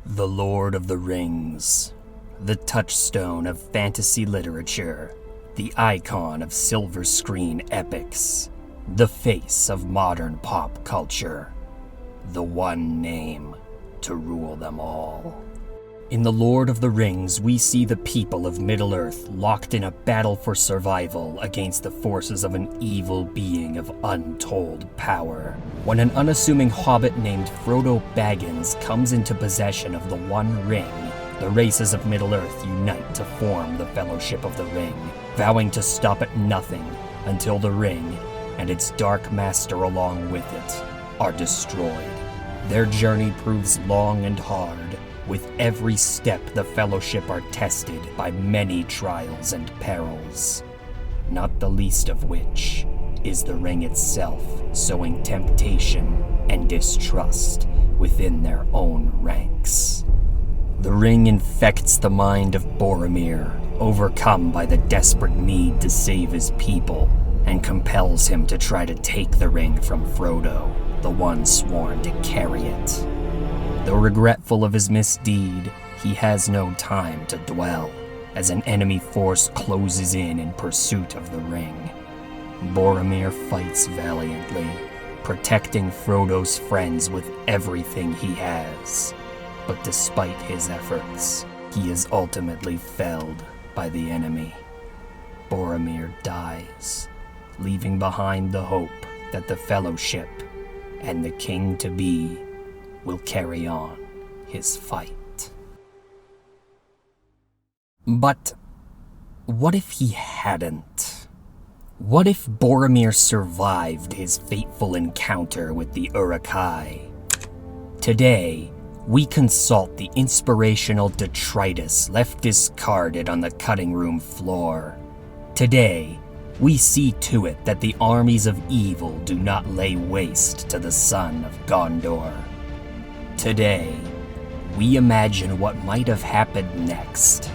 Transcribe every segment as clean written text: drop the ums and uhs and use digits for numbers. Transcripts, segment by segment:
The Lord of the Rings, the touchstone of fantasy literature, the icon of silver screen epics, the face of modern pop culture, the one name to rule them all. In The Lord of the Rings, we see the people of Middle-earth locked in a battle for survival against the forces of an evil being of untold power. When an unassuming hobbit named Frodo Baggins comes into possession of the One Ring, the races of Middle-earth unite to form the Fellowship of the Ring, vowing to stop at nothing until the ring, and its dark master along with it, are destroyed. Their journey proves long and hard. With every step, the Fellowship are tested by many trials and perils, not the least of which is the ring itself, sowing temptation and distrust within their own ranks. The ring infects the mind of Boromir, overcome by the desperate need to save his people, and compels him to try to take the ring from Frodo, the one sworn to carry it. Though regretful of his misdeed, he has no time to dwell, as an enemy force closes in pursuit of the ring. Boromir fights valiantly, protecting Frodo's friends with everything he has. But despite his efforts, he is ultimately felled by the enemy. Boromir dies, leaving behind the hope that the Fellowship and the King-to-be will carry on his fight. But what if he hadn't? What if Boromir survived his fateful encounter with the Uruk-hai? Today, we consult the inspirational detritus left discarded on the cutting room floor. Today, we see to it that the armies of evil do not lay waste to the son of Gondor. Today, we imagine what might have happened next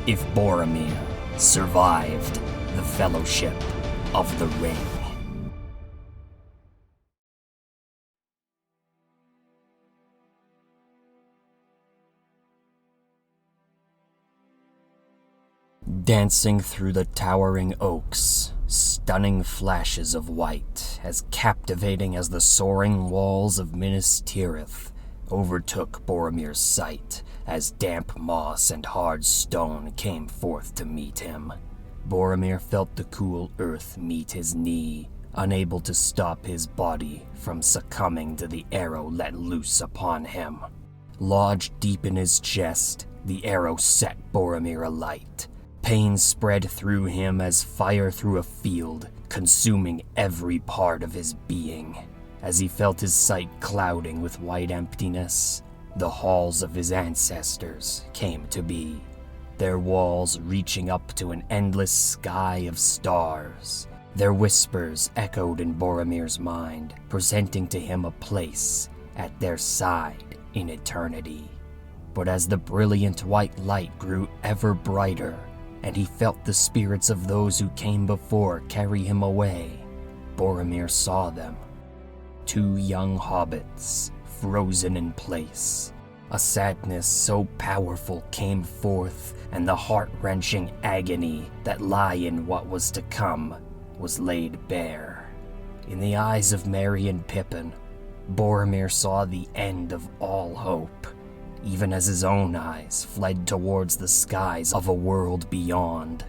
if Boromir survived the Fellowship of the Ring. Dancing through the towering oaks, stunning flashes of white, as captivating as the soaring walls of Minas Tirith, overtook Boromir's sight as damp moss and hard stone came forth to meet him. Boromir felt the cool earth meet his knee, unable to stop his body from succumbing to the arrow let loose upon him. Lodged deep in his chest, the arrow set Boromir alight. Pain spread through him as fire through a field, consuming every part of his being. As he felt his sight clouding with white emptiness, the halls of his ancestors came to be, their walls reaching up to an endless sky of stars. Their whispers echoed in Boromir's mind, presenting to him a place at their side in eternity. But as the brilliant white light grew ever brighter, and he felt the spirits of those who came before carry him away, Boromir saw them. Two young hobbits, frozen in place. A sadness so powerful came forth, and the heart-wrenching agony that lay in what was to come was laid bare. In the eyes of Merry and Pippin, Boromir saw the end of all hope, even as his own eyes fled towards the skies of a world beyond.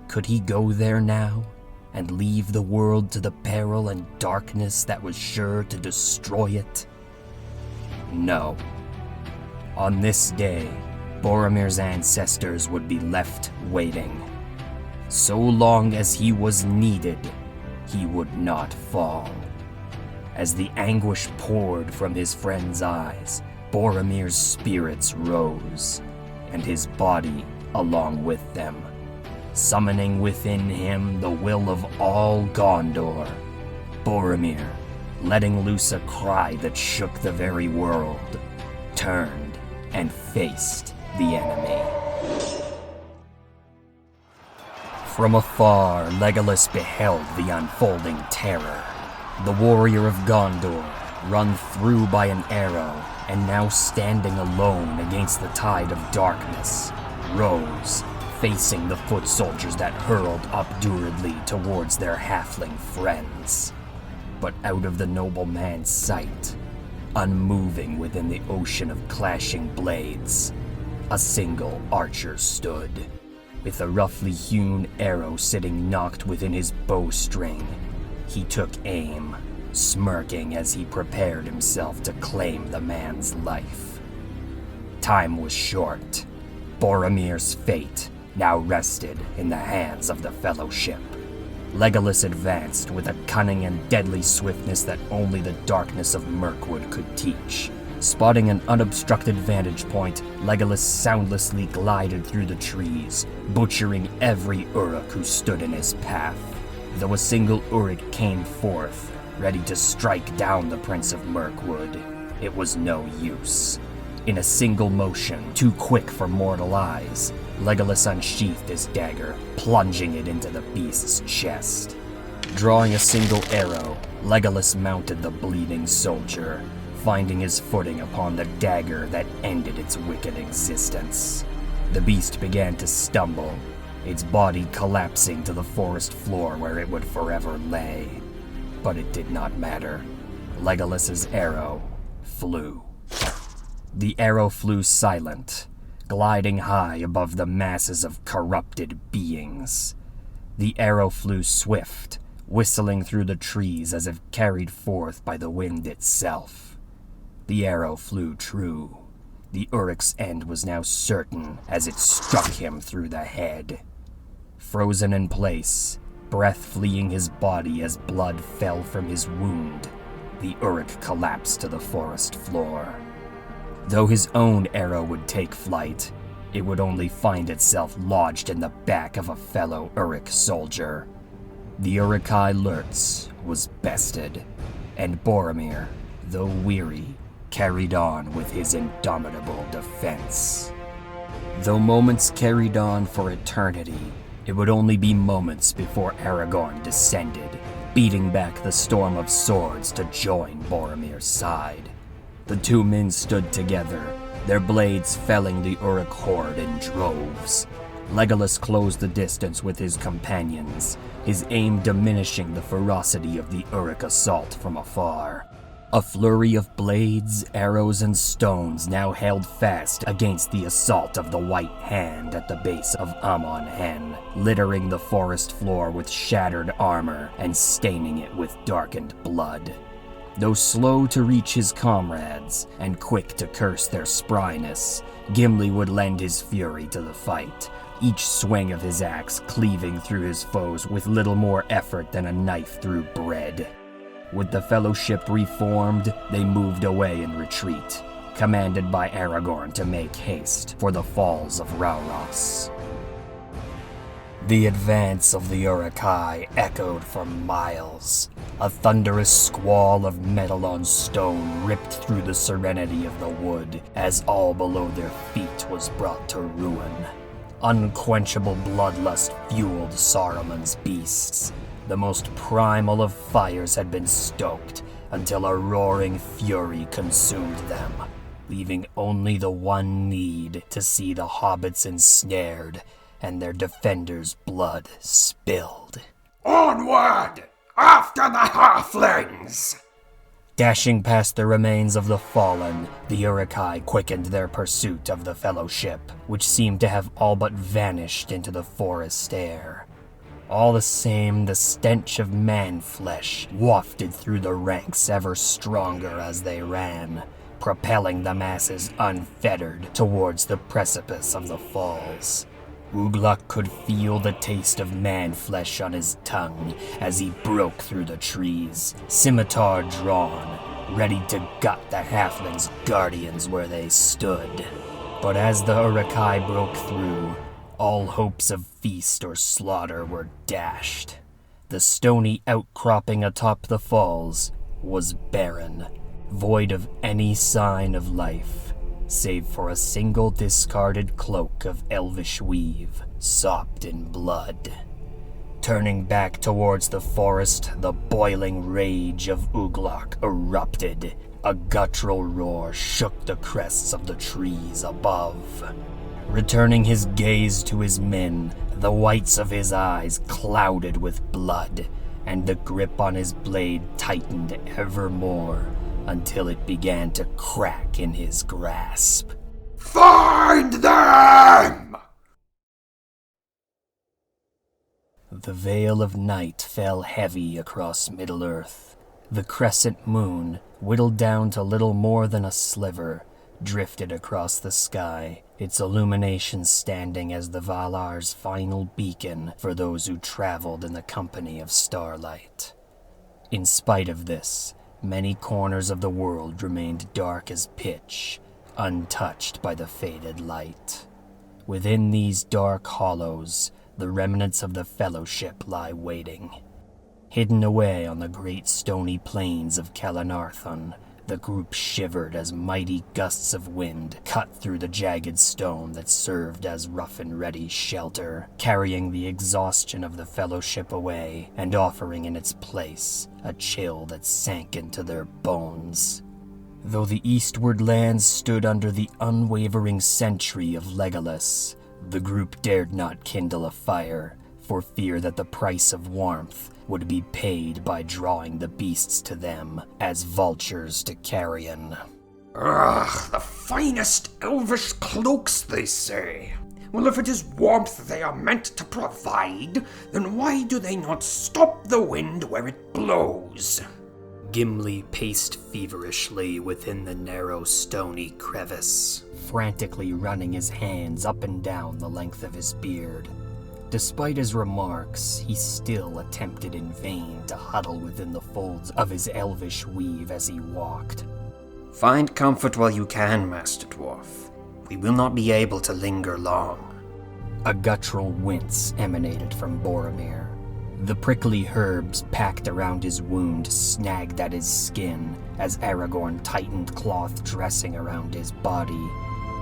Could he go there now, and leave the world to the peril and darkness that was sure to destroy it? No. On this day, Boromir's ancestors would be left waiting. So long as he was needed, he would not fall. As the anguish poured from his friend's eyes, Boromir's spirits rose, and his body along with them, summoning within him the will of all Gondor. Boromir, letting loose a cry that shook the very world, turned and faced the enemy. From afar, Legolas beheld the unfolding terror. The warrior of Gondor, run through by an arrow, and now standing alone against the tide of darkness, rose, facing the foot soldiers that hurled obdurately towards their halfling friends. But out of the nobleman's sight, unmoving within the ocean of clashing blades, a single archer stood, with a roughly hewn arrow sitting nocked within his bowstring. He took aim, smirking as he prepared himself to claim the man's life. Time was short. Boromir's fate now rested in the hands of the Fellowship. Legolas advanced with a cunning and deadly swiftness that only the darkness of Mirkwood could teach. Spotting an unobstructed vantage point, Legolas soundlessly glided through the trees, butchering every Uruk who stood in his path. Though a single Uruk came forth, ready to strike down the Prince of Mirkwood, it was no use. In a single motion, too quick for mortal eyes, Legolas unsheathed his dagger, plunging it into the beast's chest. Drawing a single arrow, Legolas mounted the bleeding soldier, finding his footing upon the dagger that ended its wicked existence. The beast began to stumble, its body collapsing to the forest floor where it would forever lay. But it did not matter. Legolas's arrow flew. The arrow flew silent, gliding high above the masses of corrupted beings. The arrow flew swift, whistling through the trees as if carried forth by the wind itself. The arrow flew true. The Uruk's end was now certain as it struck him through the head. Frozen in place, breath fleeing his body as blood fell from his wound, the Uruk collapsed to the forest floor. Though his own arrow would take flight, it would only find itself lodged in the back of a fellow Uruk soldier. The Uruk-hai Lurtz was bested, and Boromir, though weary, carried on with his indomitable defense. Though moments carried on for eternity, it would only be moments before Aragorn descended, beating back the storm of swords to join Boromir's side. The two men stood together, their blades felling the Uruk horde in droves. Legolas closed the distance with his companions, his aim diminishing the ferocity of the Uruk assault from afar. A flurry of blades, arrows, and stones now held fast against the assault of the White Hand at the base of Amon Hen, littering the forest floor with shattered armor and staining it with darkened blood. Though slow to reach his comrades, and quick to curse their spryness, Gimli would lend his fury to the fight, each swing of his axe cleaving through his foes with little more effort than a knife through bread. With the Fellowship reformed, they moved away in retreat, commanded by Aragorn to make haste for the Falls of Rauros. The advance of the Uruk-hai echoed for miles. A thunderous squall of metal on stone ripped through the serenity of the wood as all below their feet was brought to ruin. Unquenchable bloodlust fueled Saruman's beasts. The most primal of fires had been stoked until a roaring fury consumed them, leaving only the one need to see the hobbits ensnared and their defenders' blood spilled. Onward! After the halflings! Dashing past the remains of the fallen, the Uruk-hai quickened their pursuit of the Fellowship, which seemed to have all but vanished into the forest air. All the same, the stench of man-flesh wafted through the ranks ever stronger as they ran, propelling the masses unfettered towards the precipice of the falls. Ugluk could feel the taste of man-flesh on his tongue as he broke through the trees, scimitar drawn, ready to gut the halflings' guardians where they stood. But as the Uruk-hai broke through, all hopes of feast or slaughter were dashed. The stony outcropping atop the falls was barren, void of any sign of life, save for a single discarded cloak of elvish weave, sopped in blood. Turning back towards the forest, the boiling rage of Uglok erupted. A guttural roar shook the crests of the trees above. Returning his gaze to his men, the whites of his eyes clouded with blood, and the grip on his blade tightened ever more until it began to crack in his grasp. Find them! The veil of night fell heavy across Middle-earth. The crescent moon, whittled down to little more than a sliver, drifted across the sky, its illumination standing as the Valar's final beacon for those who traveled in the company of starlight. In spite of this, many corners of the world remained dark as pitch, untouched by the faded light. Within these dark hollows, the remnants of the Fellowship lie waiting. Hidden away on the great stony plains of Calanarthon, the group shivered as mighty gusts of wind cut through the jagged stone that served as rough and ready shelter, carrying the exhaustion of the Fellowship away and offering in its place a chill that sank into their bones. Though the eastward lands stood under the unwavering sentry of Legolas, the group dared not kindle a fire, for fear that the price of warmth would be paid by drawing the beasts to them as vultures to carrion. Ugh, the finest elvish cloaks, they say. Well, if it is warmth they are meant to provide, then why do they not stop the wind where it blows? Gimli paced feverishly within the narrow stony crevice, frantically running his hands up and down the length of his beard. Despite his remarks, he still attempted in vain to huddle within the folds of his elvish weave as he walked. Find comfort while you can, Master Dwarf. We will not be able to linger long. A guttural wince emanated from Boromir. The prickly herbs packed around his wound snagged at his skin as Aragorn tightened cloth dressing around his body,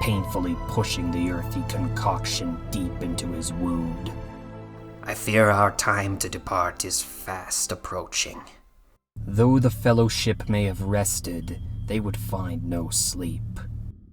painfully pushing the earthy concoction deep into his wound. I fear our time to depart is fast approaching. Though the Fellowship may have rested, they would find no sleep.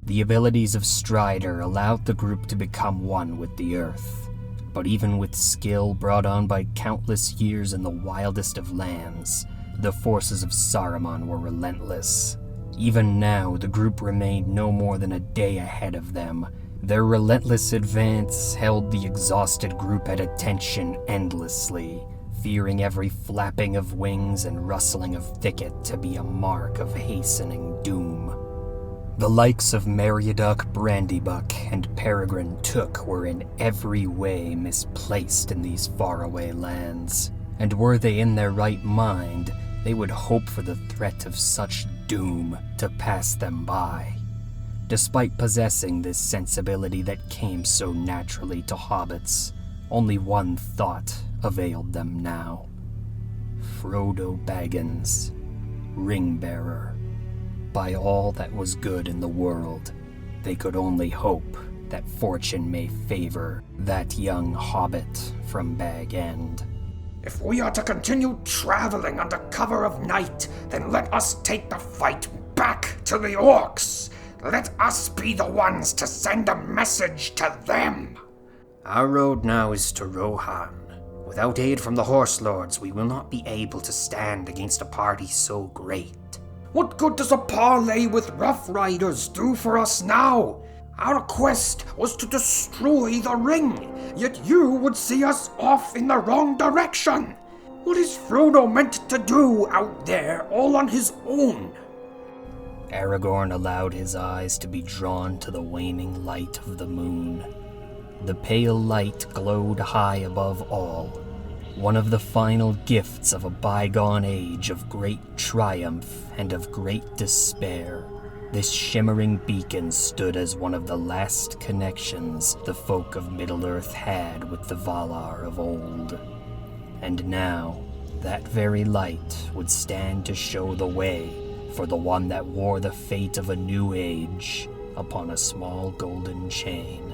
The abilities of Strider allowed the group to become one with the earth, but even with skill brought on by countless years in the wildest of lands, the forces of Saruman were relentless. Even now, the group remained no more than a day ahead of them. Their relentless advance held the exhausted group at attention endlessly, fearing every flapping of wings and rustling of thicket to be a mark of hastening doom. The likes of Meriadoc Brandybuck and Peregrine Took were in every way misplaced in these faraway lands, and were they in their right mind, they would hope for the threat of such doom to pass them by. Despite possessing this sensibility that came so naturally to hobbits, only one thought availed them now. Frodo Baggins, Ring-bearer. By all that was good in the world, they could only hope that fortune may favor that young hobbit from Bag End. If we are to continue traveling under cover of night, then let us take the fight back to the orcs. Let us be the ones to send a message to them. Our road now is to Rohan. Without aid from the Horse Lords, we will not be able to stand against a party so great. What good does a parley with Rough Riders do for us now? Our quest was to destroy the ring, yet you would see us off in the wrong direction. What is Frodo meant to do out there all on his own? Aragorn allowed his eyes to be drawn to the waning light of the moon. The pale light glowed high above all, one of the final gifts of a bygone age of great triumph and of great despair. This shimmering beacon stood as one of the last connections the folk of Middle-earth had with the Valar of old. And now, that very light would stand to show the way for the one that wore the fate of a new age upon a small golden chain.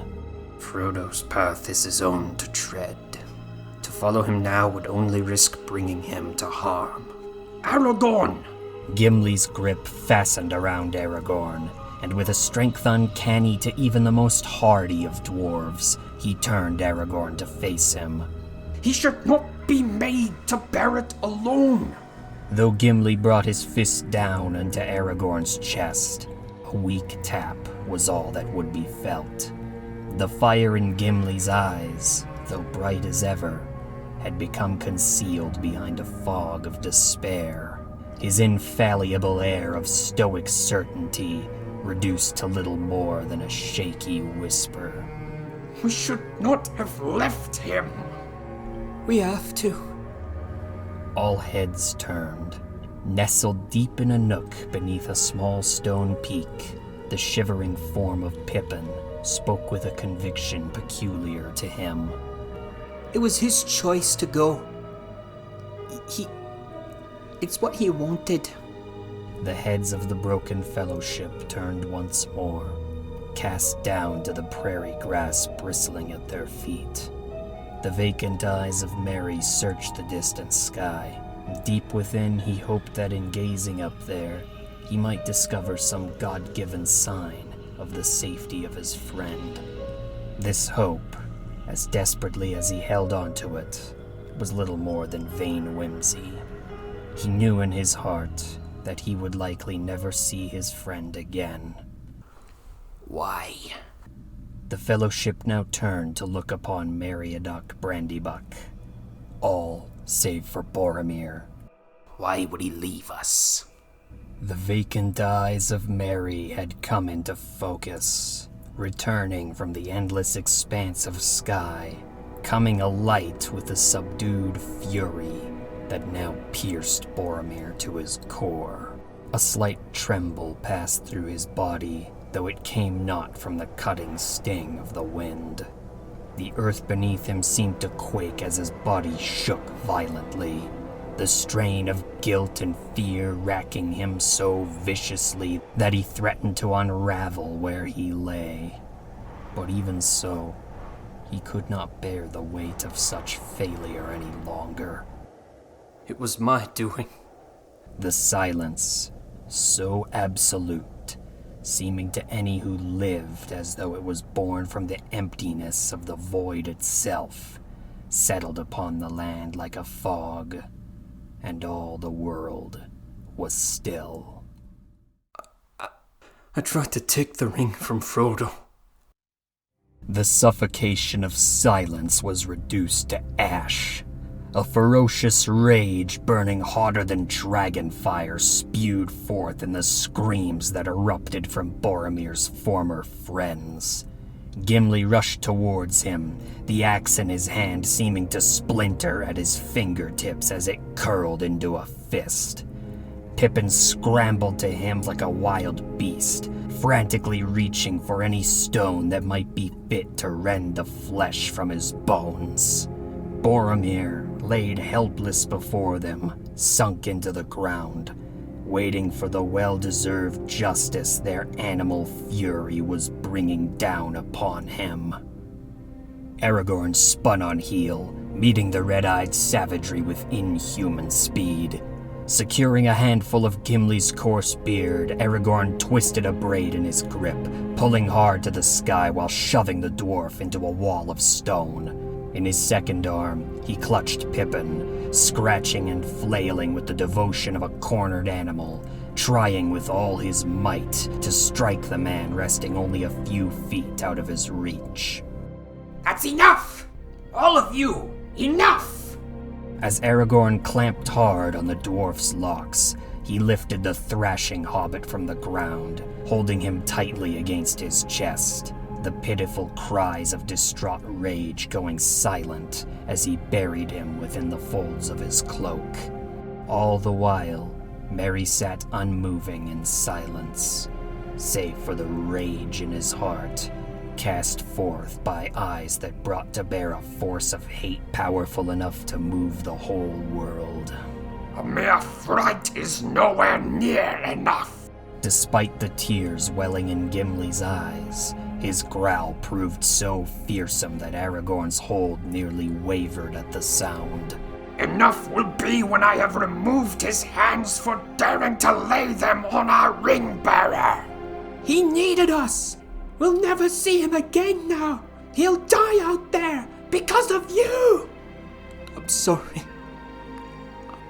Frodo's path is his own to tread, to follow him now would only risk bringing him to harm. Aragorn! Gimli's grip fastened around Aragorn, and with a strength uncanny to even the most hardy of dwarves, he turned Aragorn to face him. He should not be made to bear it alone. Though Gimli brought his fist down into Aragorn's chest, a weak tap was all that would be felt. The fire in Gimli's eyes, though bright as ever, had become concealed behind a fog of despair, his infallible air of stoic certainty reduced to little more than a shaky whisper. We should not have left him. We have to. All heads turned. Nestled deep in a nook beneath a small stone peak, the shivering form of Pippin spoke with a conviction peculiar to him. It was his choice to go. It's what he wanted. The heads of the broken fellowship turned once more, cast down to the prairie grass bristling at their feet. The vacant eyes of Merry searched the distant sky. Deep within, he hoped that in gazing up there, he might discover some God-given sign of the safety of his friend. This hope, as desperately as he held on to it, was little more than vain whimsy. He knew in his heart that he would likely never see his friend again. Why? The fellowship now turned to look upon Meriadoc Brandybuck, all save for Boromir. Why would he leave us? The vacant eyes of Merry had come into focus, returning from the endless expanse of sky, coming alight with a subdued fury that now pierced Boromir to his core. A slight tremble passed through his body, though it came not from the cutting sting of the wind. The earth beneath him seemed to quake as his body shook violently, the strain of guilt and fear racking him so viciously that he threatened to unravel where he lay. But even so, he could not bear the weight of such failure any longer. It was my doing. The silence, so absolute, seeming to any who lived as though it was born from the emptiness of the void itself, settled upon the land like a fog, and all the world was still. I tried to take the ring from Frodo. The suffocation of silence was reduced to ash. A ferocious rage burning hotter than dragon fire spewed forth in the screams that erupted from Boromir's former friends. Gimli rushed towards him, the axe in his hand seeming to splinter at his fingertips as it curled into a fist. Pippin scrambled to him like a wild beast, frantically reaching for any stone that might be fit to rend the flesh from his bones. Boromir laid helpless before them, sunk into the ground, waiting for the well-deserved justice their animal fury was bringing down upon him. Aragorn spun on heel, meeting the red-eyed savagery with inhuman speed. Securing a handful of Gimli's coarse beard, Aragorn twisted a braid in his grip, pulling hard to the sky while shoving the dwarf into a wall of stone. In his second arm, he clutched Pippin, scratching and flailing with the devotion of a cornered animal, trying with all his might to strike the man resting only a few feet out of his reach. That's enough! All of you, enough! As Aragorn clamped hard on the dwarf's locks, he lifted the thrashing hobbit from the ground, holding him tightly against his chest, the pitiful cries of distraught rage going silent as he buried him within the folds of his cloak. All the while, Merry sat unmoving in silence, save for the rage in his heart, cast forth by eyes that brought to bear a force of hate powerful enough to move the whole world. A mere fright is nowhere near enough. Despite the tears welling in Gimli's eyes, his growl proved so fearsome that Aragorn's hold nearly wavered at the sound. Enough will be when I have removed his hands for daring to lay them on our ring-bearer. He needed us. We'll never see him again now. He'll die out there because of you. I'm sorry.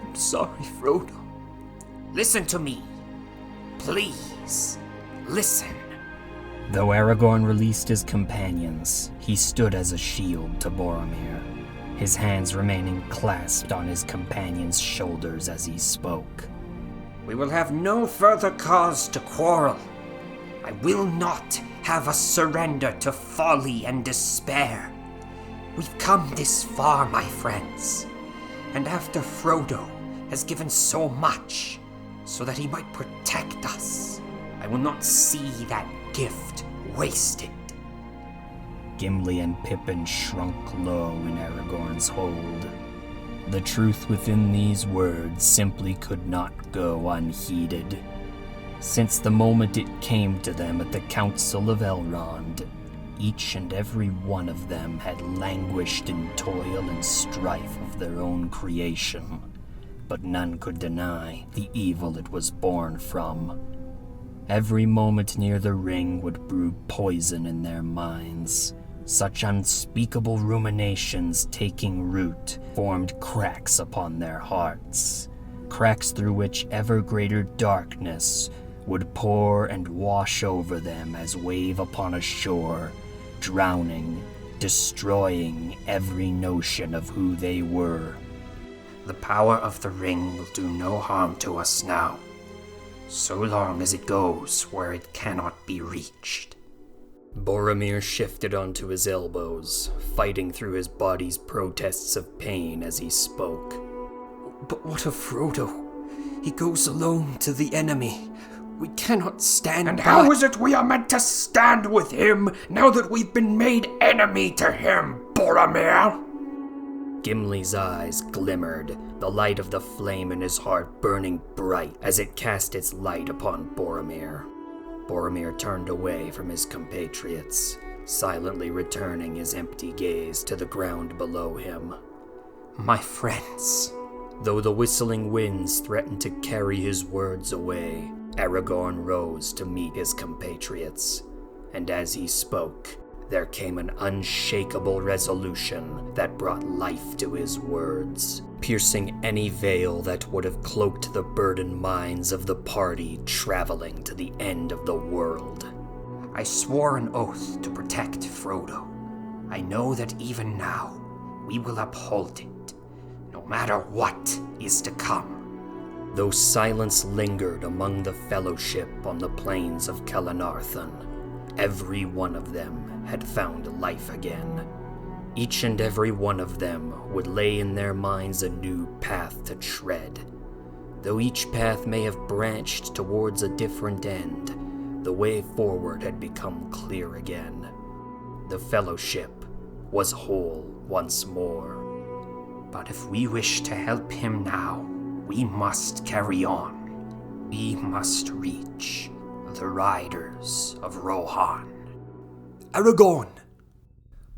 I'm sorry, Frodo. Listen to me. Please, listen. Though Aragorn released his companions, he stood as a shield to Boromir, his hands remaining clasped on his companion's shoulders as he spoke. We will have no further cause to quarrel. I will not have us surrender to folly and despair. We've come this far, my friends, and after Frodo has given so much so that he might protect us, I will not see that gift wasted. Gimli and Pippin shrunk low in Aragorn's hold. The truth within these words simply could not go unheeded. Since the moment it came to them at the Council of Elrond, each and every one of them had languished in toil and strife of their own creation, but none could deny the evil it was born from. Every moment near the ring would brew poison in their minds. Such unspeakable ruminations taking root formed cracks upon their hearts, cracks through which ever greater darkness would pour and wash over them as wave upon a shore, drowning, destroying every notion of who they were. The power of the ring will do no harm to us now, so long as it goes where it cannot be reached. Boromir shifted onto his elbows, fighting through his body's protests of pain as he spoke. But what of Frodo? He goes alone to the enemy. We cannot stand And by. how is it we are meant to stand with him now that we've been made enemy to him, Boromir? Gimli's eyes glimmered, the light of the flame in his heart burning bright as it cast its light upon Boromir. Boromir turned away from his compatriots, silently returning his empty gaze to the ground below him. My friends, Though the whistling winds threatened to carry his words away, Aragorn rose to meet his compatriots, and as he spoke, there came an unshakable resolution that brought life to his words, piercing any veil that would have cloaked the burdened minds of the party traveling to the end of the world. I swore an oath to protect Frodo. I know that even now, we will uphold it, no matter what is to come. Though silence lingered among the Fellowship on the plains of Kelenarthon, every one of them had found life again. Each and every one of them would lay in their minds a new path to tread. Though each path may have branched towards a different end, the way forward had become clear again. The Fellowship was whole once more. But if we wish to help him now, we must carry on. We must reach the riders of Rohan. Aragorn!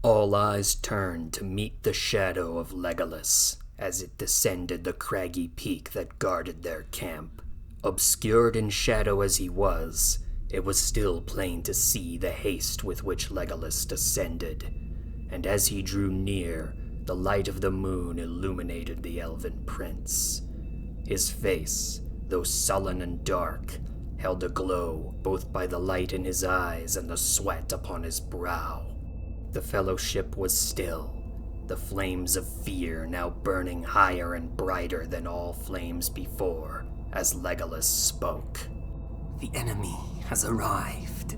All eyes turned to meet the shadow of Legolas as it descended the craggy peak that guarded their camp. Obscured in shadow as he was, it was still plain to see the haste with which Legolas descended, and as he drew near, the light of the moon illuminated the elven prince. His face, though sullen and dark, held a glow both by the light in his eyes and the sweat upon his brow. The Fellowship was still, the flames of fear now burning higher and brighter than all flames before, as Legolas spoke. The enemy has arrived.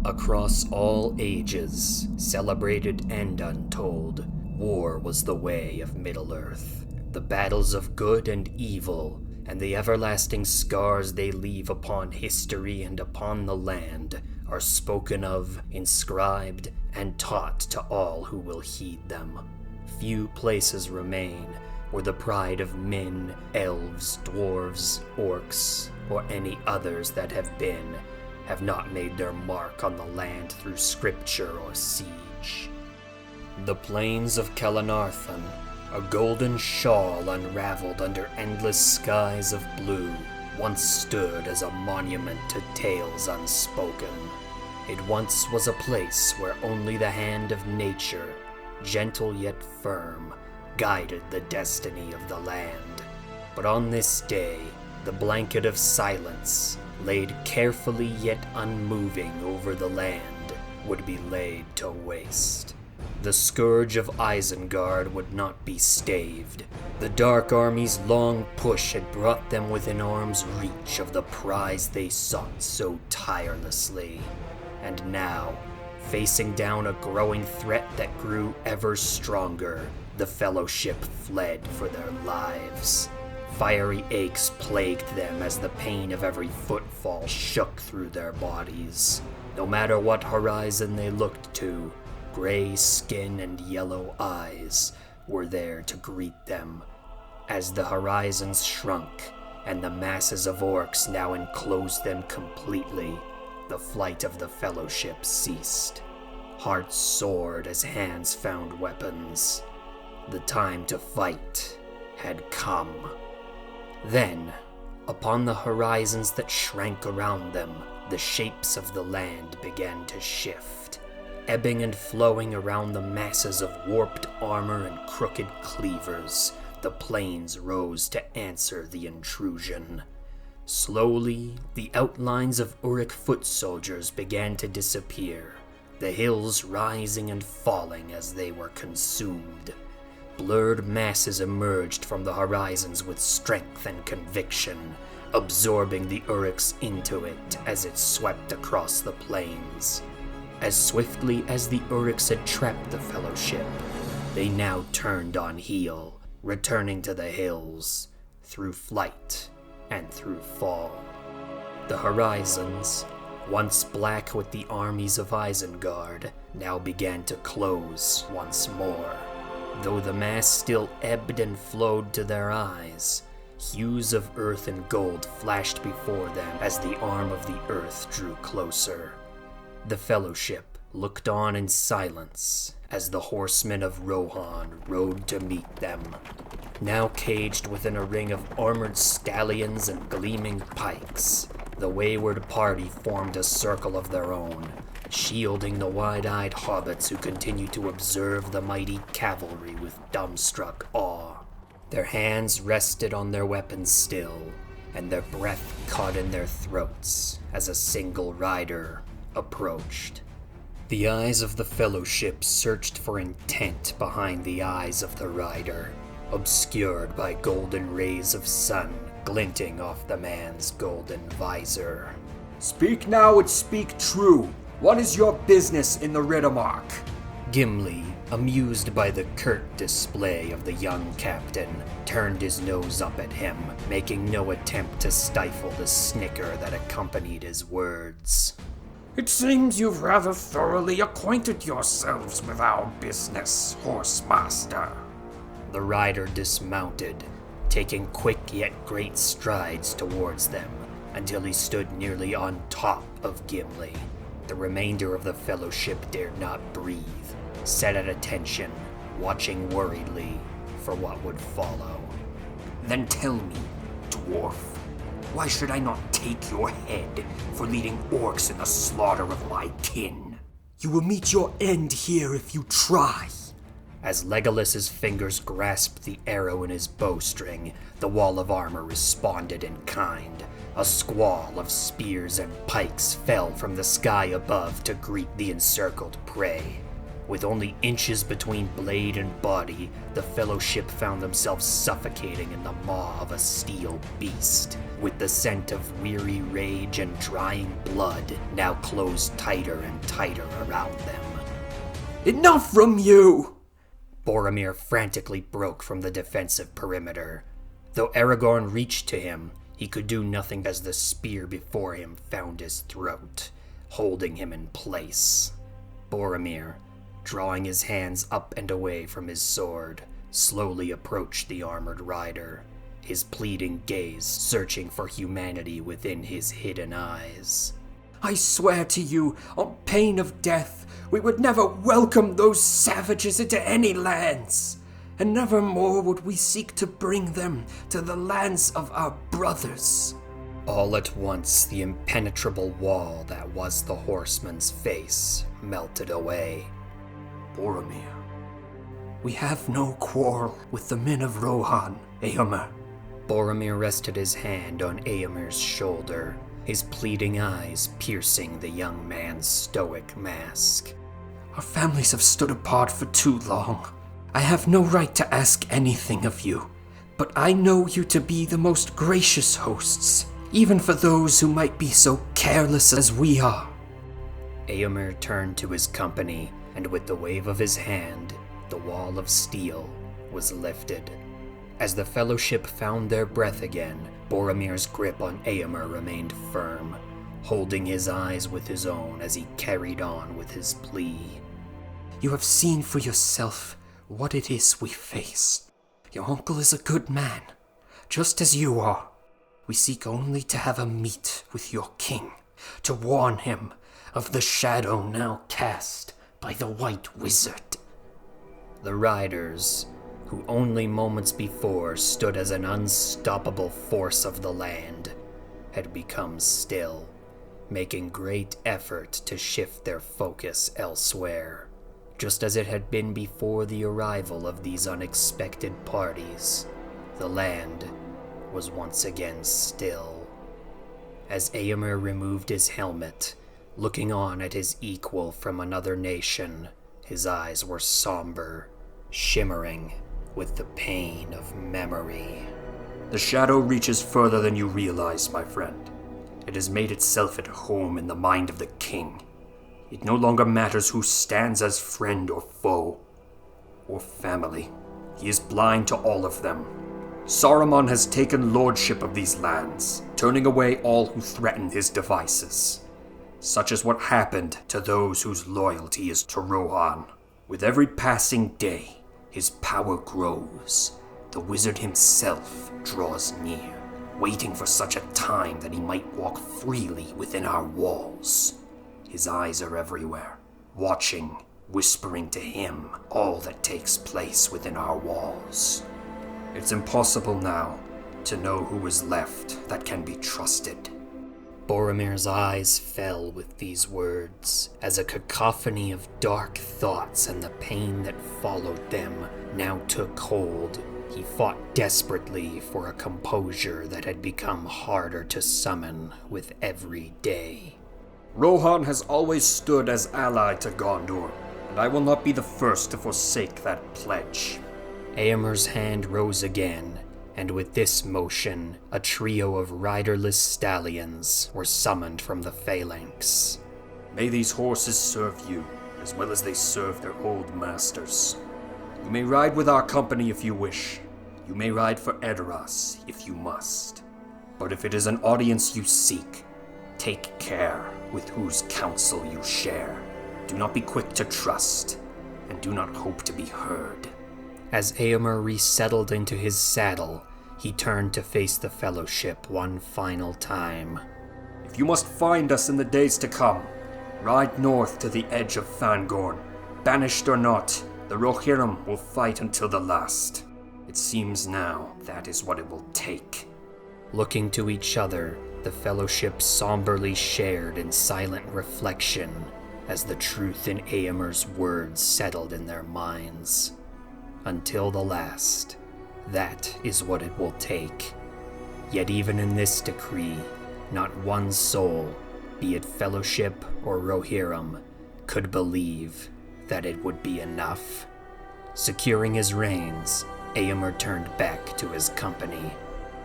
Across all ages, celebrated and untold, war was the way of Middle-earth. The battles of good and evil, and the everlasting scars they leave upon history and upon the land, are spoken of, inscribed, and taught to all who will heed them. Few places remain, or the pride of men, elves, dwarves, orcs, or any others that have not made their mark on the land through scripture or siege. The plains of Kelanarthan, a golden shawl unraveled under endless skies of blue, once stood as a monument to tales unspoken. It once was a place where only the hand of nature, gentle yet firm, guided the destiny of the land. But on this day, the blanket of silence, laid carefully yet unmoving over the land, would be laid to waste. The scourge of Isengard would not be staved. The Dark Army's long push had brought them within arm's reach of the prize they sought so tirelessly. And now, facing down a growing threat that grew ever stronger, the Fellowship fled for their lives. Fiery aches plagued them as the pain of every footfall shook through their bodies. No matter what horizon they looked to, gray skin and yellow eyes were there to greet them. As the horizons shrunk and the masses of orcs now enclosed them completely, the flight of the Fellowship ceased. Hearts soared as hands found weapons. The time to fight had come. Then, upon the horizons that shrank around them, the shapes of the land began to shift. Ebbing and flowing around the masses of warped armor and crooked cleavers, the plains rose to answer the intrusion. Slowly, the outlines of Uruk foot soldiers began to disappear, the hills rising and falling as they were consumed. Blurred masses emerged from the horizons with strength and conviction, absorbing the Uruks into it as it swept across the plains. As swiftly as the Uruks had trapped the Fellowship, they now turned on heel, returning to the hills, through flight and through fall. The horizons, once black with the armies of Isengard, now began to close once more. Though the mass still ebbed and flowed to their eyes, hues of earth and gold flashed before them as the arm of the earth drew closer. The Fellowship looked on in silence as the horsemen of Rohan rode to meet them. Now caged within a ring of armored stallions and gleaming pikes, the wayward party formed a circle of their own, shielding the wide-eyed hobbits who continued to observe the mighty cavalry with dumbstruck awe. Their hands rested on their weapons still, and their breath caught in their throats as a single rider approached. The eyes of the Fellowship searched for intent behind the eyes of the rider, obscured by golden rays of sun glinting off the man's golden visor. Speak now and speak true. What is your business in the Riddermark? Gimli, amused by the curt display of the young captain, turned his nose up at him, making no attempt to stifle the snicker that accompanied his words. It seems you've rather thoroughly acquainted yourselves with our business, Horsemaster. The rider dismounted, taking quick yet great strides towards them, until he stood nearly on top of Gimli. The remainder of the Fellowship dared not breathe, set at attention, watching worriedly for what would follow. Then tell me, dwarf, why should I not take your head for leading orcs in the slaughter of my kin? You will meet your end here if you try. As Legolas's fingers grasped the arrow in his bowstring, the wall of armor responded in kind. A squall of spears and pikes fell from the sky above to greet the encircled prey. With only inches between blade and body, the Fellowship found themselves suffocating in the maw of a steel beast, with the scent of weary rage and drying blood now closed tighter and tighter around them. Enough from you! Boromir frantically broke from the defensive perimeter. Though Aragorn reached to him, he could do nothing as the spear before him found his throat, holding him in place. Boromir, drawing his hands up and away from his sword, slowly approached the armored rider, his pleading gaze searching for humanity within his hidden eyes. I swear to you, on pain of death, we would never welcome those savages into any lands, and never more would we seek to bring them to the lands of our brothers. All at once, the impenetrable wall that was the horseman's face melted away. Boromir, we have no quarrel with the men of Rohan, Éomer. Boromir rested his hand on Éomer's shoulder, his pleading eyes piercing the young man's stoic mask. Our families have stood apart for too long. I have no right to ask anything of you, but I know you to be the most gracious hosts, even for those who might be so careless as we are. Éomer turned to his company, and with the wave of his hand, the wall of steel was lifted. As the fellowship found their breath again, Boromir's grip on Éomer remained firm, holding his eyes with his own as he carried on with his plea. You have seen for yourself what it is we face. Your uncle is a good man, just as you are. We seek only to have a meet with your king, to warn him of the shadow now cast by the White Wizard. The riders, who only moments before stood as an unstoppable force of the land, had become still, making great effort to shift their focus elsewhere, just as it had been before the arrival of these unexpected parties. The land was once again still. As Éomer removed his helmet, looking on at his equal from another nation, his eyes were somber, shimmering with the pain of memory. The shadow reaches further than you realize, my friend. It has made itself at home in the mind of the king. It no longer matters who stands as friend or foe, or family. He is blind to all of them. Saruman has taken lordship of these lands, turning away all who threaten his devices. Such is what happened to those whose loyalty is to Rohan. With every passing day, his power grows. The wizard himself draws near, waiting for such a time that he might walk freely within our walls. His eyes are everywhere, watching, whispering to him all that takes place within our walls. It's impossible now to know who is left that can be trusted. Boromir's eyes fell with these words, as a cacophony of dark thoughts and the pain that followed them now took hold. He fought desperately for a composure that had become harder to summon with every day. Rohan has always stood as ally to Gondor, and I will not be the first to forsake that pledge. Éomer's hand rose again, and with this motion, a trio of riderless stallions were summoned from the phalanx. May these horses serve you, as well as they serve their old masters. You may ride with our company if you wish. You may ride for Edoras if you must. But if it is an audience you seek, take care with whose counsel you share. Do not be quick to trust, and do not hope to be heard. As Éomer resettled into his saddle, he turned to face the Fellowship one final time. If you must find us in the days to come, ride north to the edge of Fangorn. Banished or not, the Rohirrim will fight until the last. It seems now that is what it will take. Looking to each other, the Fellowship somberly shared in silent reflection as the truth in Éomer's words settled in their minds. Until the last, that is what it will take. Yet even in this decree, not one soul, be it Fellowship or Rohirrim, could believe that it would be enough. Securing his reins, Éomer turned back to his company.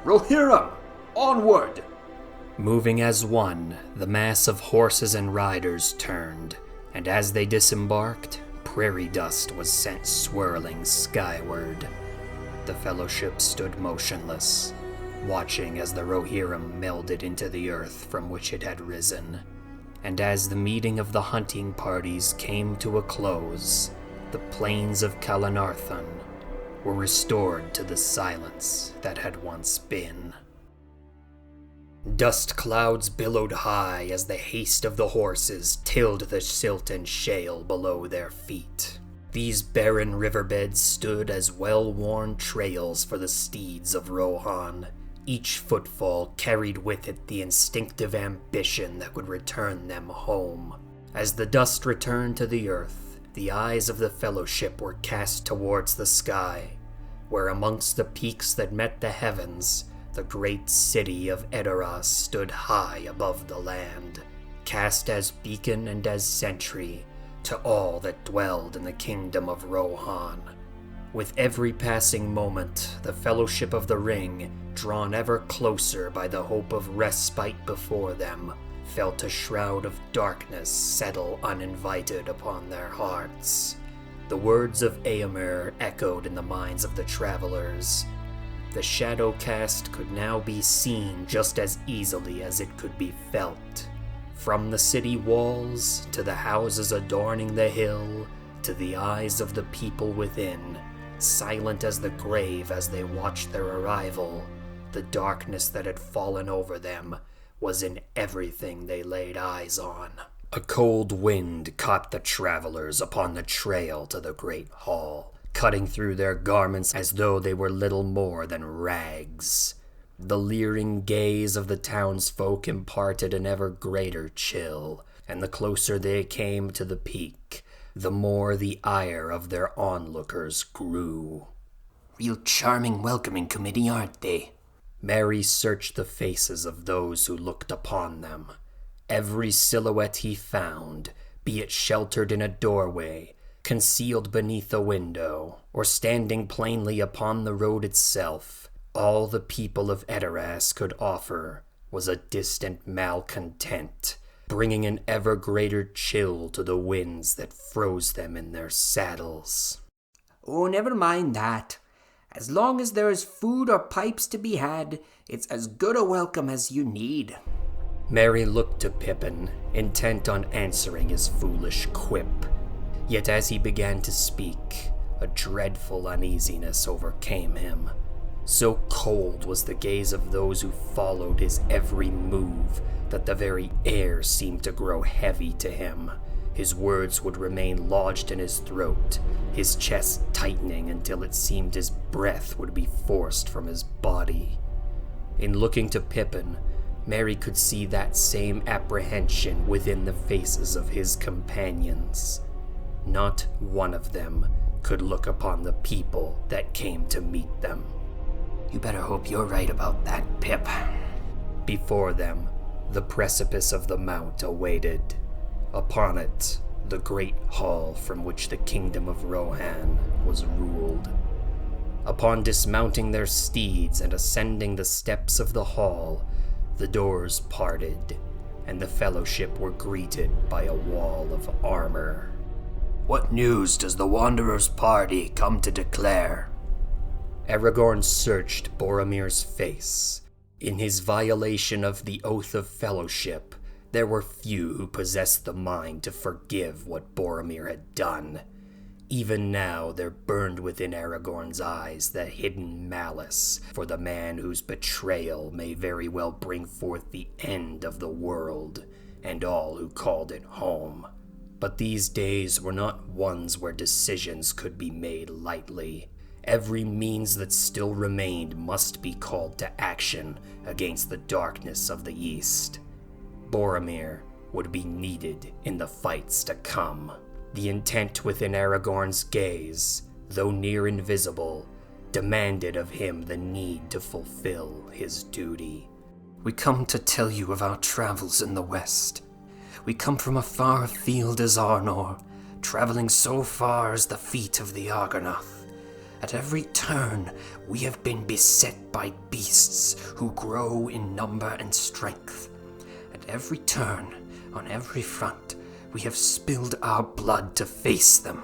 Rohirrim, onward! Moving as one, the mass of horses and riders turned, and as they disembarked, prairie dust was sent swirling skyward. The Fellowship stood motionless, watching as the Rohirrim melded into the earth from which it had risen. And as the meeting of the hunting parties came to a close, the plains of Kalanarthon, were restored to the silence that had once been. Dust clouds billowed high as the haste of the horses tilled the silt and shale below their feet. These barren riverbeds stood as well-worn trails for the steeds of Rohan. Each footfall carried with it the instinctive ambition that would return them home. As the dust returned to the earth, the eyes of the Fellowship were cast towards the sky, where amongst the peaks that met the heavens, the great city of Edoras stood high above the land, cast as beacon and as sentry to all that dwelled in the kingdom of Rohan. With every passing moment, the Fellowship of the Ring, drawn ever closer by the hope of respite before them, felt a shroud of darkness settle uninvited upon their hearts. The words of Éomer echoed in the minds of the travelers. The shadow cast could now be seen just as easily as it could be felt. From the city walls, to the houses adorning the hill, to the eyes of the people within, silent as the grave as they watched their arrival, the darkness that had fallen over them was in everything they laid eyes on. A cold wind caught the travelers upon the trail to the great hall, cutting through their garments as though they were little more than rags. The leering gaze of the townsfolk imparted an ever greater chill, and the closer they came to the peak, the more the ire of their onlookers grew. Real charming welcoming committee, aren't they? Merry searched the faces of those who looked upon them. Every silhouette he found, be it sheltered in a doorway, concealed beneath a window, or standing plainly upon the road itself, all the people of Edoras could offer was a distant malcontent, bringing an ever greater chill to the winds that froze them in their saddles. Oh, never mind that. As long as there is food or pipes to be had, it's as good a welcome as you need. Merry looked to Pippin, intent on answering his foolish quip. Yet as he began to speak, a dreadful uneasiness overcame him. So cold was the gaze of those who followed his every move that the very air seemed to grow heavy to him. His words would remain lodged in his throat, his chest tightening until it seemed his breath would be forced from his body. In looking to Pippin, Merry could see that same apprehension within the faces of his companions. Not one of them could look upon the people that came to meet them. You better hope you're right about that, Pip. Before them, the precipice of the mount awaited. Upon it, the great hall from which the kingdom of Rohan was ruled. Upon dismounting their steeds and ascending the steps of the hall, the doors parted, and the Fellowship were greeted by a wall of armor. What news does the Wanderer's party come to declare? Aragorn searched Boromir's face. In his violation of the Oath of Fellowship, there were few who possessed the mind to forgive what Boromir had done. Even now there burned within Aragorn's eyes the hidden malice for the man whose betrayal may very well bring forth the end of the world and all who called it home. But these days were not ones where decisions could be made lightly. Every means that still remained must be called to action against the darkness of the East. Boromir would be needed in the fights to come. The intent within Aragorn's gaze, though near invisible, demanded of him the need to fulfill his duty. We come to tell you of our travels in the West. We come from a far field as Arnor, traveling so far as the feet of the Argonath. At every turn, we have been beset by beasts who grow in number and strength. At every turn, on every front, we have spilled our blood to face them.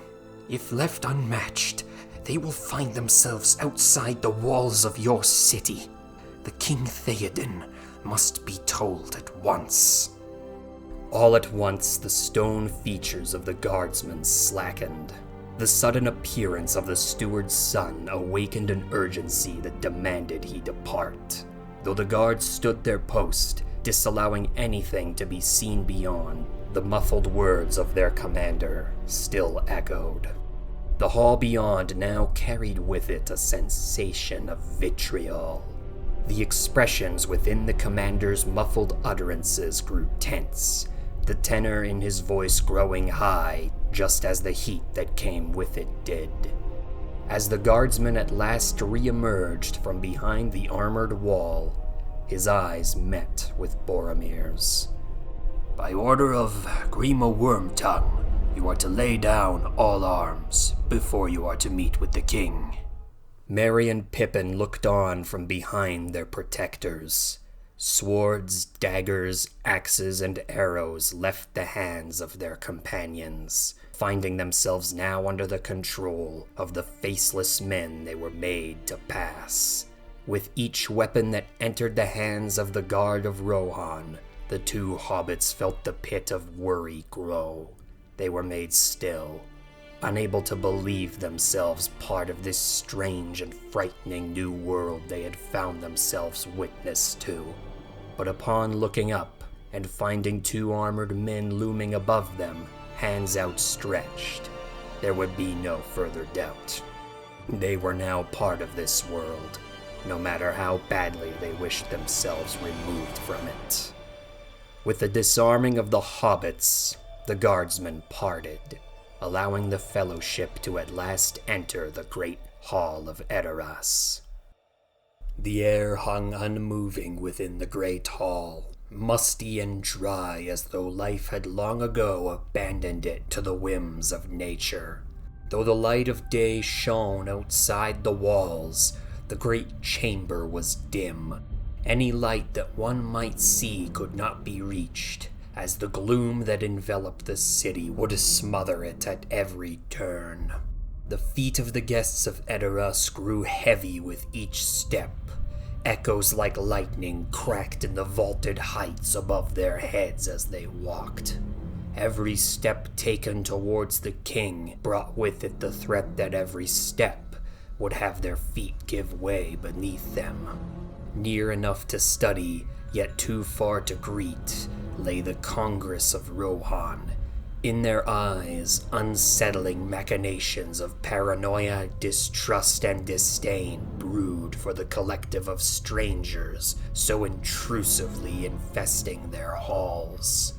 If left unmatched, they will find themselves outside the walls of your city. The King Theoden must be told at once. All at once, the stone features of the guardsmen slackened. The sudden appearance of the steward's son awakened an urgency that demanded he depart. Though the guards stood their post, disallowing anything to be seen beyond, the muffled words of their commander still echoed. The hall beyond now carried with it a sensation of vitriol. The expressions within the commander's muffled utterances grew tense, the tenor in his voice growing high, just as the heat that came with it did. As the guardsman at last re-emerged from behind the armored wall, his eyes met with Boromir's. By order of Grima Wormtongue, you are to lay down all arms before you are to meet with the king. Merry and Pippin looked on from behind their protectors. Swords, daggers, axes, and arrows left the hands of their companions, finding themselves now under the control of the faceless men they were made to pass. With each weapon that entered the hands of the guard of Rohan, the two hobbits felt the pit of worry grow. They were made still, unable to believe themselves part of this strange and frightening new world they had found themselves witness to. But upon looking up and finding two armored men looming above them, hands outstretched, there would be no further doubt. They were now part of this world, no matter how badly they wished themselves removed from it. With the disarming of the hobbits, the guardsmen parted, allowing the fellowship to at last enter the great hall of Edoras. The air hung unmoving within the great hall, musty and dry as though life had long ago abandoned it to the whims of nature. Though the light of day shone outside the walls, the great chamber was dim. Any light that one might see could not be reached, as the gloom that enveloped the city would smother it at every turn. The feet of the guests of Edoras grew heavy with each step. Echoes like lightning cracked in the vaulted heights above their heads as they walked. Every step taken towards the king brought with it the threat that every step would have their feet give way beneath them. Near enough to study, yet too far to greet, lay the Congress of Rohan. In their eyes, unsettling machinations of paranoia, distrust, and disdain brewed for the collective of strangers so intrusively infesting their halls.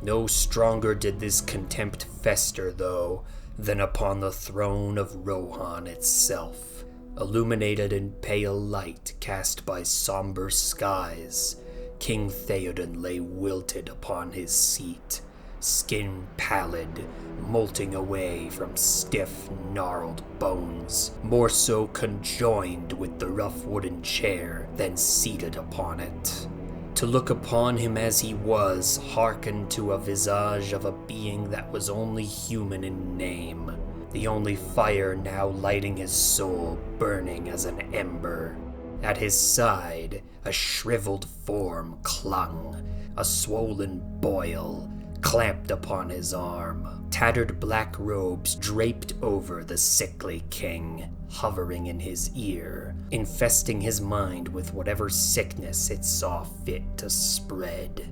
No stronger did this contempt fester, though, than upon the throne of Rohan itself, illuminated in pale light cast by somber skies. King Theoden lay wilted upon his seat, skin pallid, molting away from stiff, gnarled bones, more so conjoined with the rough wooden chair than seated upon it. To look upon him as he was hearkened to a visage of a being that was only human in name, the only fire now lighting his soul burning as an ember. At his side, a shriveled form clung, a swollen boil clamped upon his arm, tattered black robes draped over the sickly king, hovering in his ear, infesting his mind with whatever sickness it saw fit to spread.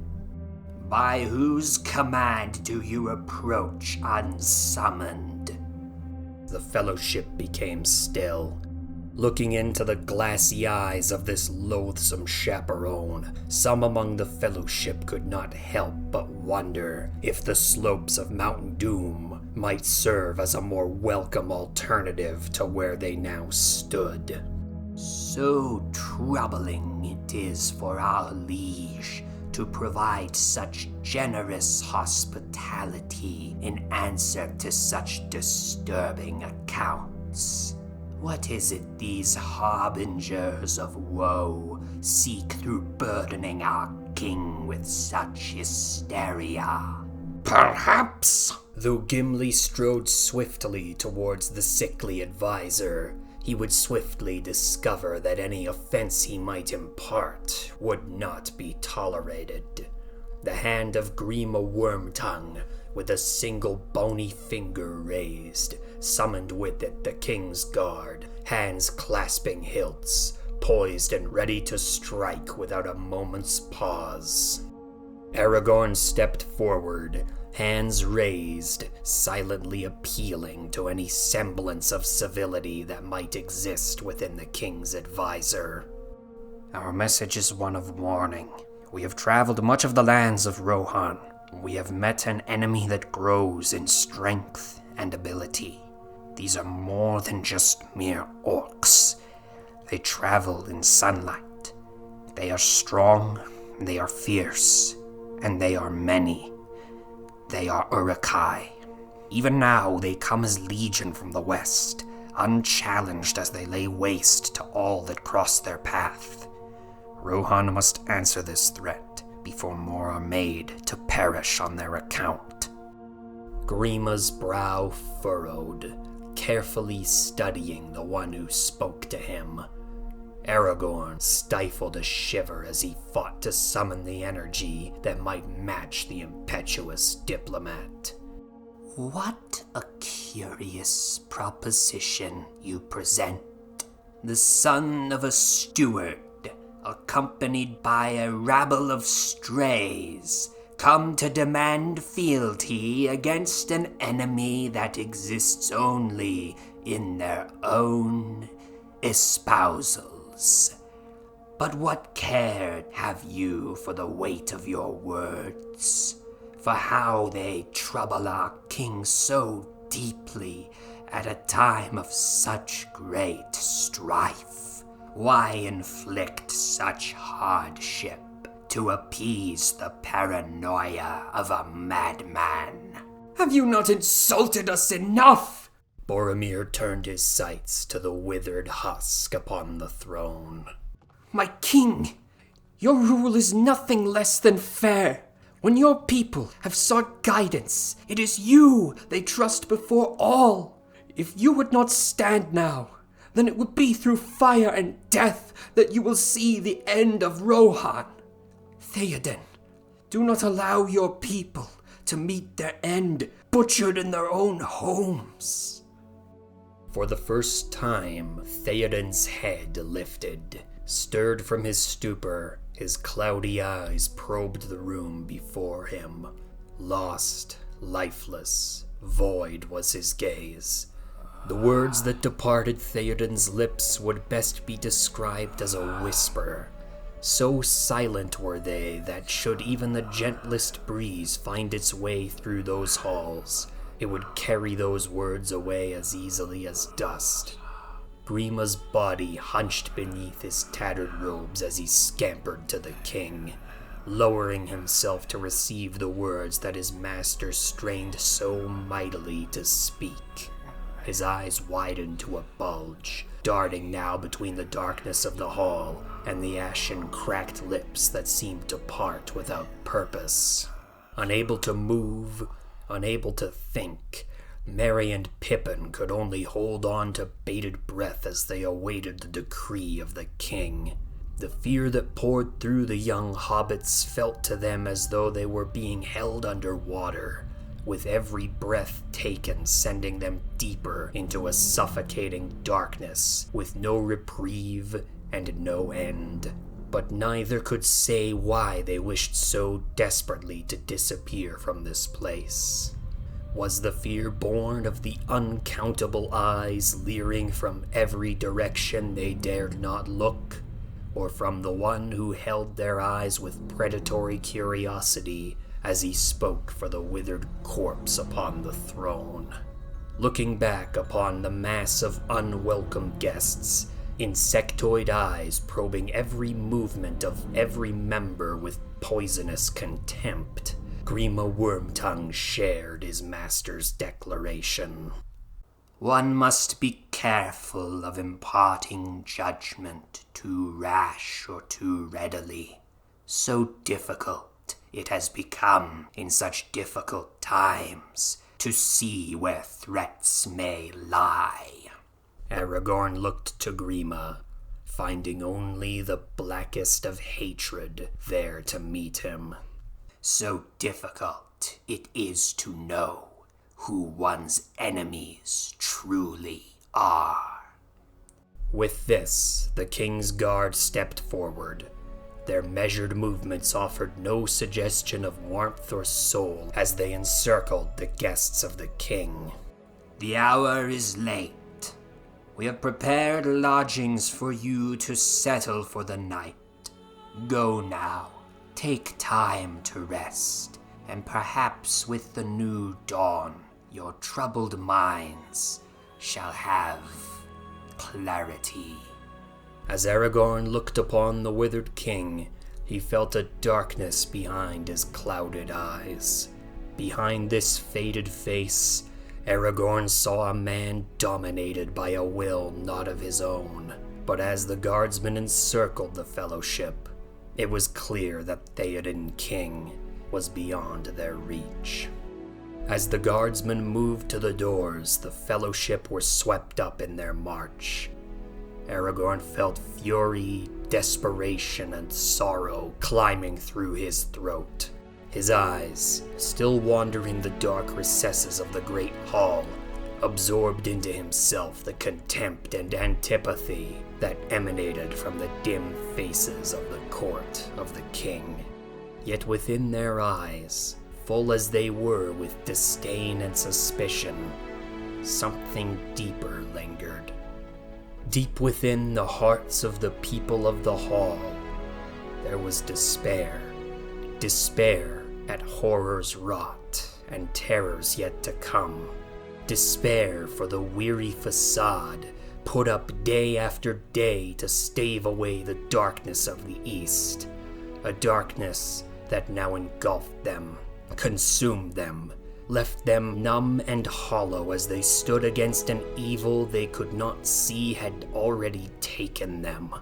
By whose command do you approach unsummoned? The fellowship became still, looking into the glassy eyes of this loathsome chaperone. Some among the fellowship could not help but wonder if the slopes of Mount Doom might serve as a more welcome alternative to where they now stood. So troubling it is for our liege to provide such generous hospitality in answer to such disturbing accounts. What is it these harbingers of woe seek through burdening our king with such hysteria? Perhaps. Though Gimli strode swiftly towards the sickly advisor, he would swiftly discover that any offense he might impart would not be tolerated. the hand of Grima Wormtongue, with a single bony finger raised, summoned with it the king's guard, hands clasping hilts, poised and ready to strike without a moment's pause. Aragorn stepped forward, hands raised, silently appealing to any semblance of civility that might exist within the king's advisor. Our message is one of warning. We have traveled much of the lands of Rohan. We have met an enemy that grows in strength and ability. These are more than just mere orcs. They travel in sunlight. They are strong, they are fierce, and they are many. They are Uruk-hai. Even now, they come as legion from the west, unchallenged as they lay waste to all that cross their path. Rohan must answer this threat before more are made to perish on their account. Grima's brow furrowed, carefully studying the one who spoke to him. Aragorn stifled a shiver as he fought to summon the energy that might match the impetuous diplomat. What a curious proposition you present. The son of a steward, accompanied by a rabble of strays, come to demand fealty against an enemy that exists only in their own espousals. But what care have you for the weight of your words, for how they trouble our king so deeply at a time of such great strife? Why inflict such hardship to appease the paranoia of a madman? Have you not insulted us enough? Boromir turned his sights to the withered husk upon the throne. My king, your rule is nothing less than fair. When your people have sought guidance, it is you they trust before all. If you would not stand now, then it would be through fire and death that you will see the end of Rohan. Theoden, do not allow your people to meet their end butchered in their own homes. For the first time, Theoden's head lifted. Stirred from his stupor, his cloudy eyes probed the room before him. Lost, lifeless, void was his gaze. The words that departed Theoden's lips would best be described as a whisper. So silent were they that should even the gentlest breeze find its way through those halls, it would carry those words away as easily as dust. Grima's body hunched beneath his tattered robes as he scampered to the king, lowering himself to receive the words that his master strained so mightily to speak. His eyes widened to a bulge, darting now between the darkness of the hall and the ashen cracked lips that seemed to part without purpose. Unable to move, unable to think, Merry and Pippin could only hold on to bated breath as they awaited the decree of the king. The fear that poured through the young hobbits felt to them as though they were being held under water, with every breath taken sending them deeper into a suffocating darkness, with no reprieve and no end. But neither could say why they wished so desperately to disappear from this place. Was the fear born of the uncountable eyes leering from every direction they dared not look, or from the one who held their eyes with predatory curiosity as he spoke for the withered corpse upon the throne? Looking back upon the mass of unwelcome guests, insectoid eyes probing every movement of every member with poisonous contempt, Grima Wormtongue shared his master's declaration. One must be careful of imparting judgment too rash or too readily. So difficult it has become in such difficult times to see where threats may lie. Aragorn looked to Grima, finding only the blackest of hatred there to meet him. so difficult it is to know who one's enemies truly are. With this, the king's guard stepped forward. Their measured movements offered no suggestion of warmth or soul as they encircled the guests of the king. The hour is late. We have prepared lodgings for you to settle for the night. Go now. Take time to rest, and perhaps with the new dawn, your troubled minds shall have clarity. As Aragorn looked upon the withered king, he felt a darkness behind his clouded eyes. Behind this faded face, Aragorn saw a man dominated by a will not of his own. But as the guardsmen encircled the fellowship, it was clear that Theoden King was beyond their reach. As the guardsmen moved to the doors, the fellowship were swept up in their march. Aragorn felt fury, desperation, and sorrow climbing through his throat. His eyes, still wandering the dark recesses of the great hall, absorbed into himself the contempt and antipathy that emanated from the dim faces of the court of the king. Yet within their eyes, full as they were with disdain and suspicion, something deeper lingered. Deep within the hearts of the people of the hall, there was despair. Despair at horrors wrought and terrors yet to come. Despair for the weary facade put up day after day to stave away the darkness of the east. A darkness that now engulfed them, consumed them, left them numb and hollow as they stood against an evil they could not see had already taken them.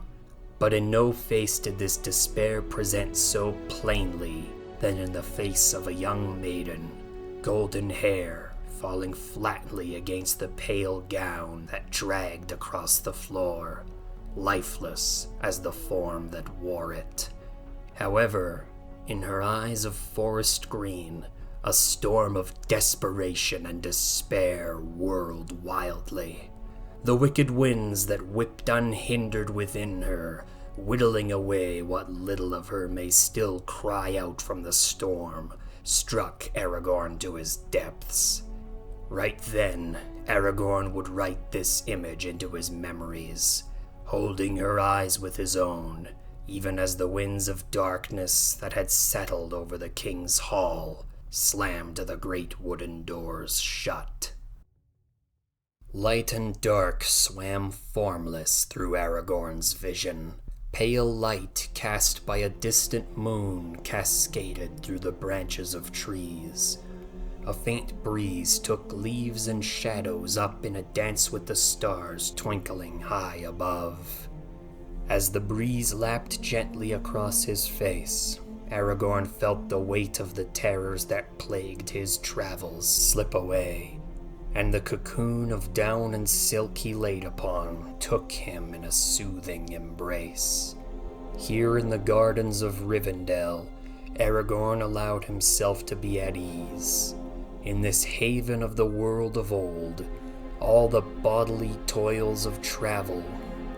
But in no face did this despair present so plainly than in the face of a young maiden, golden hair falling flatly against the pale gown that dragged across the floor, lifeless as the form that wore it. However, in her eyes of forest green, a storm of desperation and despair whirled wildly. The wicked winds that whipped unhindered within her, whittling away what little of her may still cry out from the storm, struck Aragorn to his depths. Right then, Aragorn would write this image into his memories, holding her eyes with his own, even as the winds of darkness that had settled over the king's hall slammed the great wooden doors shut. Light and dark swam formless through Aragorn's vision. Pale light cast by a distant moon cascaded through the branches of trees. A faint breeze took leaves and shadows up in a dance with the stars twinkling high above. As the breeze lapped gently across his face, Aragorn felt the weight of the terrors that plagued his travels slip away, and the cocoon of down and silk he laid upon took him in a soothing embrace. Here in the gardens of Rivendell, Aragorn allowed himself to be at ease. In this haven of the world of old, all the bodily toils of travel,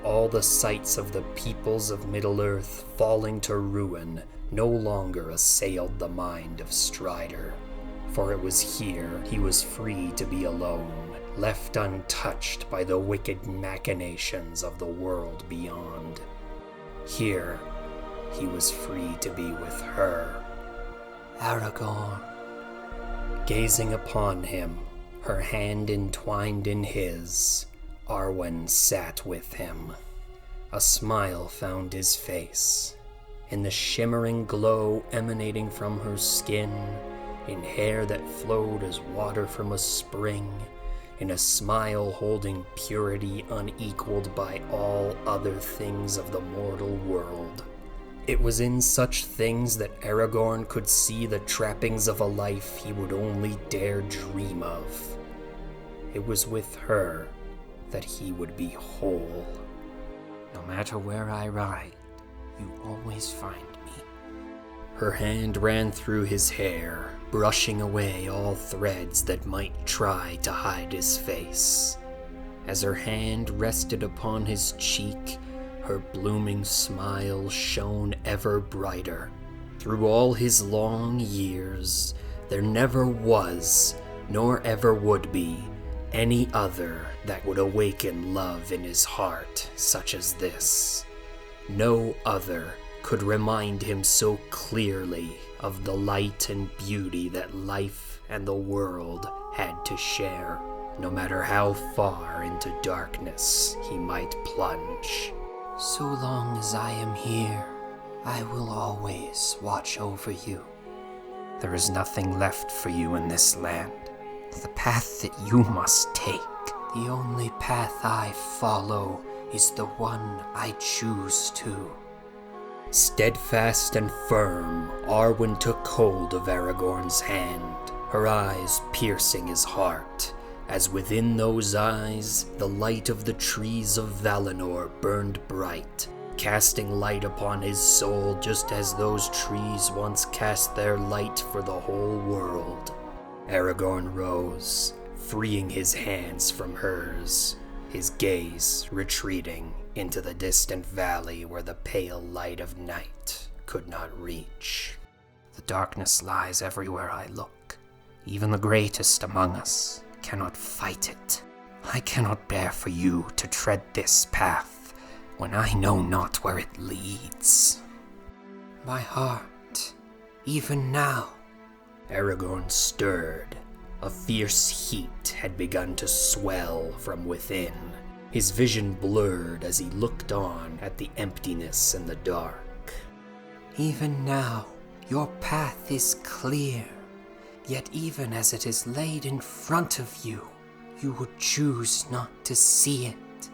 all the sights of the peoples of Middle-earth falling to ruin, no longer assailed the mind of Strider. For it was here he was free to be alone, left untouched by the wicked machinations of the world beyond. Here, he was free to be with her. Aragorn. Gazing upon him, her hand entwined in his, Arwen sat with him. A smile found his face. In the shimmering glow emanating from her skin, in hair that flowed as water from a spring, in a smile holding purity unequaled by all other things of the mortal world. It was in such things that Aragorn could see the trappings of a life he would only dare dream of. It was with her that he would be whole. No matter where I ride, you always find me. Her hand ran through his hair, brushing away all threads that might try to hide his face. As her hand rested upon his cheek, her blooming smile shone ever brighter. Through all his long years, there never was, nor ever would be, any other that would awaken love in his heart such as this. No other could remind him so clearly of the light and beauty that life and the world had to share, no matter how far into darkness he might plunge. So long as I am here, I will always watch over you. There is nothing left for you in this land. The path that you must take, the only path I follow, is the one I choose to. Steadfast and firm, Arwen took hold of Aragorn's hand, her eyes piercing his heart, as within those eyes the light of the trees of Valinor burned bright, casting light upon his soul just as those trees once cast their light for the whole world. Aragorn rose, freeing his hands from hers, his gaze retreating into the distant valley where the pale light of night could not reach. The darkness lies everywhere I look. Even the greatest among us cannot fight it. I cannot bear for you to tread this path when I know not where it leads. My heart, even now. Aragorn stirred. A fierce heat had begun to swell from within. His vision blurred as he looked on at the emptiness and the dark. Even now, your path is clear. Yet even as it is laid in front of you, you would choose not to see it.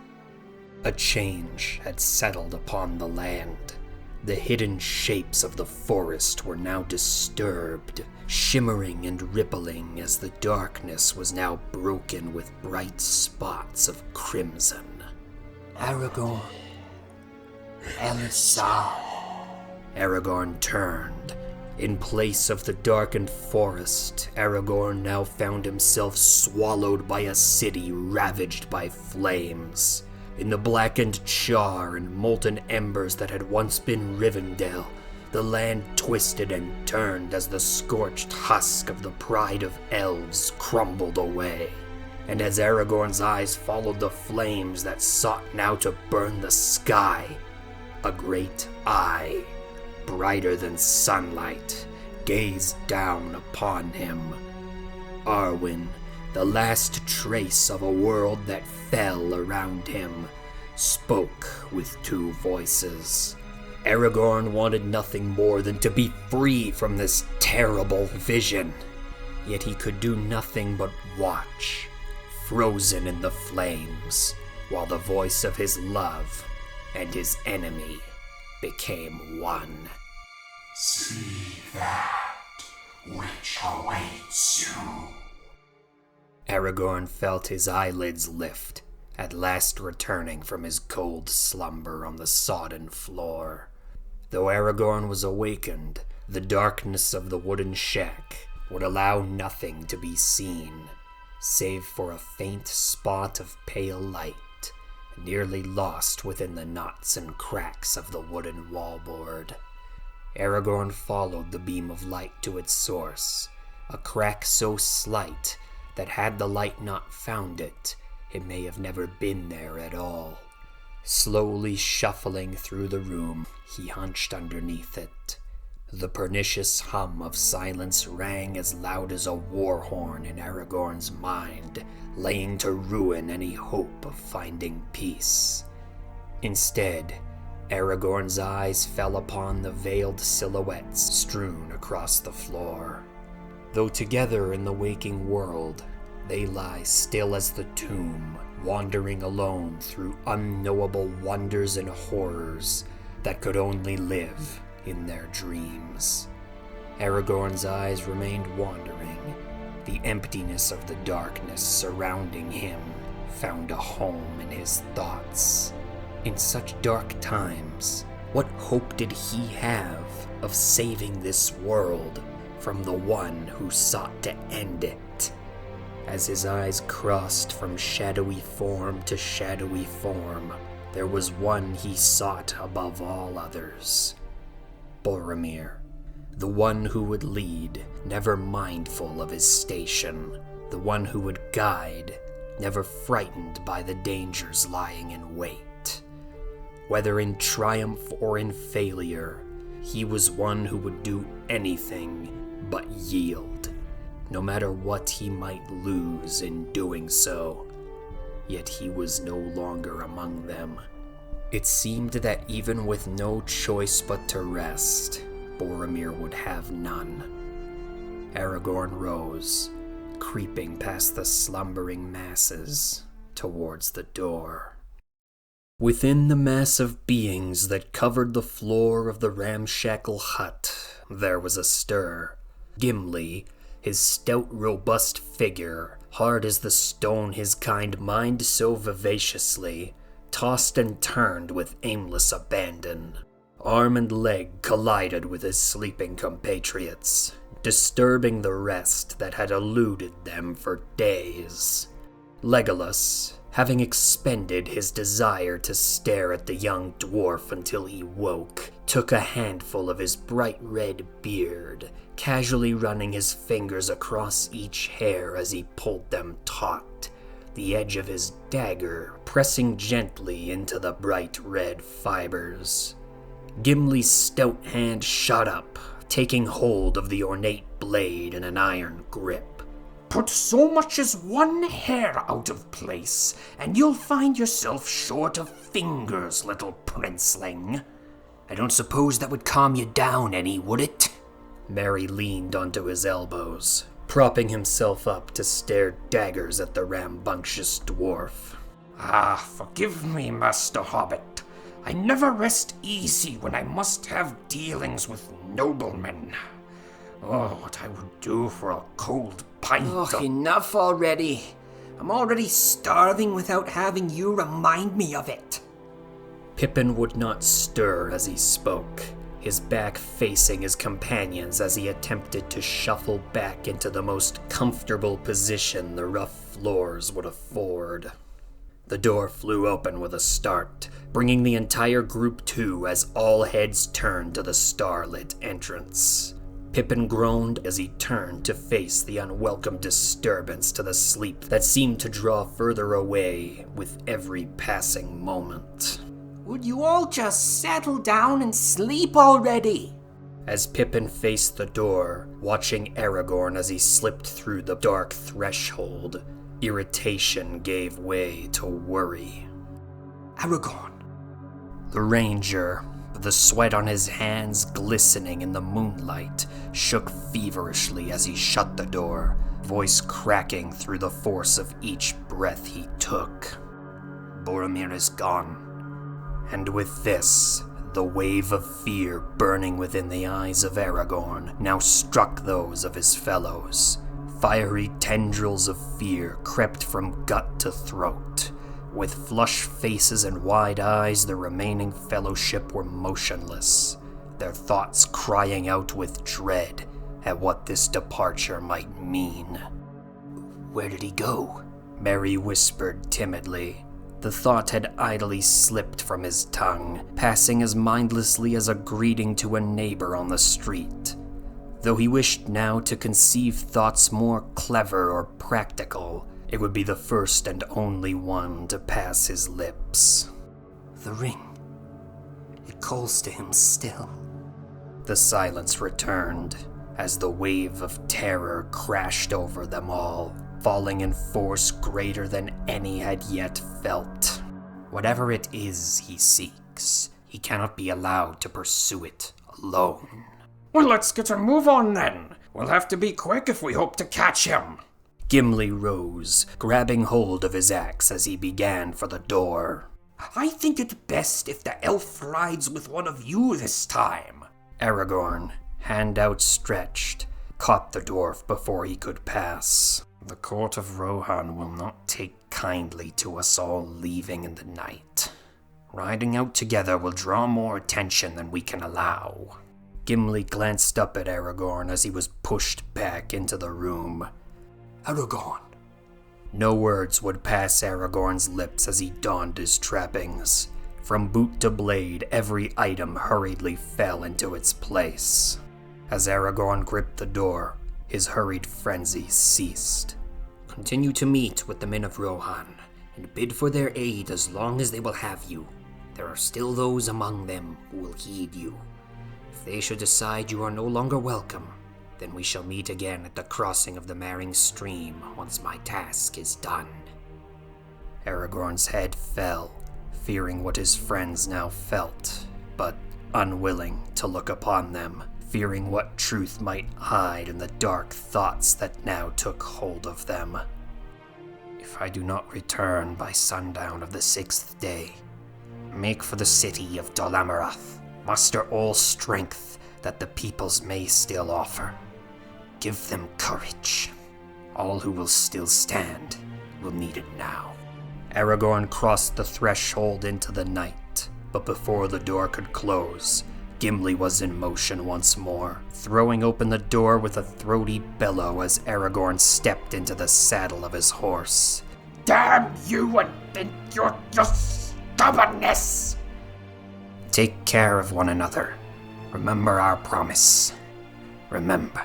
A change had settled upon the land. The hidden shapes of the forest were now disturbed, shimmering and rippling as the darkness was now broken with bright spots of crimson. Aragorn. Elisar. Aragorn turned. In place of the darkened forest, Aragorn now found himself swallowed by a city ravaged by flames. In the blackened char and molten embers that had once been Rivendell, the land twisted and turned as the scorched husk of the pride of elves crumbled away. And as Aragorn's eyes followed the flames that sought now to burn the sky, a great eye, brighter than sunlight, gazed down upon him. Arwen, the last trace of a world that fell around him, spoke with two voices. Aragorn wanted nothing more than to be free from this terrible vision, yet he could do nothing but watch, frozen in the flames, while the voice of his love and his enemy became one. See that which awaits you. Aragorn felt his eyelids lift, at last returning from his cold slumber on the sodden floor. Though Aragorn was awakened, the darkness of the wooden shack would allow nothing to be seen, save for a faint spot of pale light, nearly lost within the knots and cracks of the wooden wallboard. Aragorn followed the beam of light to its source, a crack so slight that had the light not found it, it may have never been there at all. Slowly shuffling through the room, he hunched underneath it. The pernicious hum of silence rang as loud as a war horn in Aragorn's mind, laying to ruin any hope of finding peace. Instead, Aragorn's eyes fell upon the veiled silhouettes strewn across the floor. Though together in the waking world, they lie still as the tomb, wandering alone through unknowable wonders and horrors that could only live in their dreams. Aragorn's eyes remained wandering. The emptiness of the darkness surrounding him found a home in his thoughts. In such dark times, What hope did he have of saving this world from the one who sought to end it? As his eyes crossed from shadowy form to shadowy form, there was one he sought above all others. Boromir, the one who would lead, never mindful of his station, the one who would guide, never frightened by the dangers lying in wait. Whether in triumph or in failure, he was one who would do anything but yield, no matter what he might lose in doing so. Yet he was no longer among them. It seemed that even with no choice but to rest, Boromir would have none. Aragorn rose, creeping past the slumbering masses towards the door. Within the mass of beings that covered the floor of the ramshackle hut, there was a stir. Gimli, his stout, robust figure, hard as the stone his kind mined so vivaciously, tossed and turned with aimless abandon. Arm and leg collided with his sleeping compatriots, disturbing the rest that had eluded them for days. Legolas, having expended his desire to stare at the young dwarf until he woke, took a handful of his bright red beard, casually running his fingers across each hair as he pulled them taut, the edge of his dagger pressing gently into the bright red fibers. Gimli's stout hand shot up, taking hold of the ornate blade in an iron grip. Put so much as one hair out of place, and you'll find yourself short of fingers, little princeling. I don't suppose that would calm you down any, would it? Merry leaned onto his elbows, propping himself up to stare daggers at the rambunctious dwarf. Forgive me, Master Hobbit. I never rest easy when I must have dealings with noblemen. Oh, what I would do for a cold pint of... Enough already. I'm already starving without having you remind me of it. Pippin would not stir as he spoke, his back facing his companions as he attempted to shuffle back into the most comfortable position the rough floors would afford. The door flew open with a start, bringing the entire group to as all heads turned to the starlit entrance. Pippin groaned as he turned to face the unwelcome disturbance to the sleep that seemed to draw further away with every passing moment. Would you all just settle down and sleep already? As Pippin faced the door, watching Aragorn as he slipped through the dark threshold, irritation gave way to worry. Aragorn. The ranger, the sweat on his hands glistening in the moonlight, shook feverishly as he shut the door, voice cracking through the force of each breath he took. Boromir is gone. And with this, the wave of fear burning within the eyes of Aragorn now struck those of his fellows. Fiery tendrils of fear crept from gut to throat. With flushed faces and wide eyes, the remaining fellowship were motionless, their thoughts crying out with dread at what this departure might mean. Where did he go? Merry whispered timidly. The thought had idly slipped from his tongue, passing as mindlessly as a greeting to a neighbor on the street. Though he wished now to conceive thoughts more clever or practical, it would be the first and only one to pass his lips. The ring. It calls to him still. The silence returned as the wave of terror crashed over them all, falling in force greater than any had yet felt. Whatever it is he seeks, he cannot be allowed to pursue it alone. Well, let's get a move on then. We'll have to be quick if we hope to catch him. Gimli rose, grabbing hold of his axe as he began for the door. I think it best if the elf rides with one of you this time. Aragorn, hand outstretched, caught the dwarf before he could pass. The court of Rohan will not take kindly to us all leaving in the night. Riding out together will draw more attention than we can allow. Gimli glanced up at Aragorn as he was pushed back into the room. Aragorn. No words would pass Aragorn's lips as he donned his trappings. From boot to blade, every item hurriedly fell into its place. As Aragorn gripped the door, his hurried frenzy ceased. Continue to meet with the men of Rohan, and bid for their aid as long as they will have you. There are still those among them who will heed you. If they should decide you are no longer welcome, then we shall meet again at the crossing of the Maring Stream once my task is done. Aragorn's head fell, fearing what his friends now felt, but unwilling to look upon them, fearing what truth might hide in the dark thoughts that now took hold of them. If I do not return by sundown of the 6th day, make for the city of Dol Amroth. Muster all strength that the peoples may still offer. Give them courage. All who will still stand will need it now. Aragorn crossed the threshold into the night, but before the door could close, Gimli was in motion once more, throwing open the door with a throaty bellow as Aragorn stepped into the saddle of his horse. Damn you and your stubbornness! Take care of one another. Remember our promise. Remember.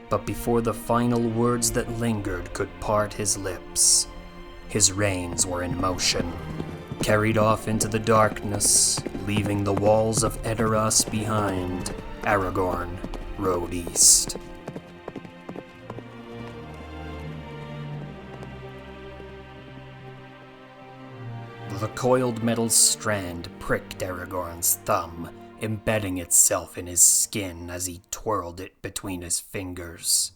But before the final words that lingered could part his lips, his reins were in motion, carried off into the darkness, leaving the walls of Edoras behind. Aragorn rode east. The coiled metal strand pricked Aragorn's thumb, embedding itself in his skin as he twirled it between his fingers.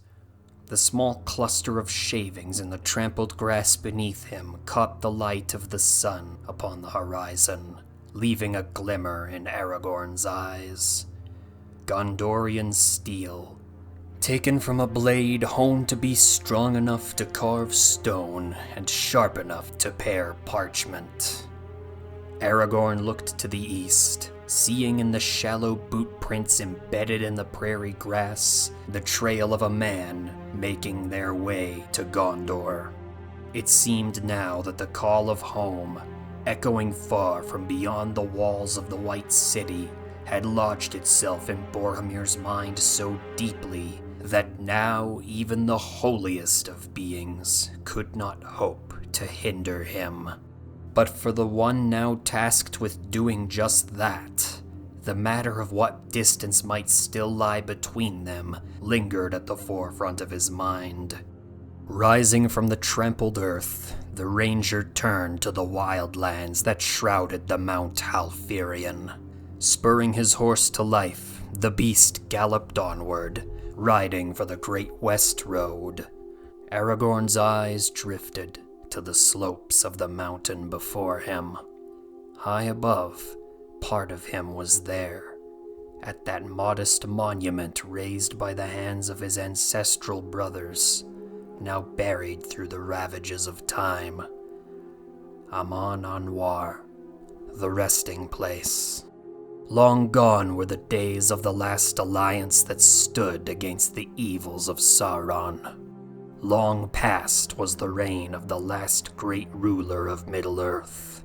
The small cluster of shavings in the trampled grass beneath him caught the light of the sun upon the horizon, leaving a glimmer in Aragorn's eyes. Gondorian steel, taken from a blade honed to be strong enough to carve stone and sharp enough to pare parchment. Aragorn looked to the east, seeing in the shallow boot prints embedded in the prairie grass the trail of a man making their way to Gondor. It seemed now that the call of home, echoing far from beyond the walls of the White City, had lodged itself in Boromir's mind so deeply that now even the holiest of beings could not hope to hinder him. But for the one now tasked with doing just that, the matter of what distance might still lie between them lingered at the forefront of his mind. Rising from the trampled earth, the ranger turned to the wildlands that shrouded the Mount Halfirion. Spurring his horse to life, the beast galloped onward, riding for the Great West Road. Aragorn's eyes drifted to the slopes of the mountain before him. High above, part of him was there, at that modest monument raised by the hands of his ancestral brothers, now buried through the ravages of time. Amon Anwar, the resting place. Long gone were the days of the last alliance that stood against the evils of Sauron. Long past was the reign of the last great ruler of Middle-earth,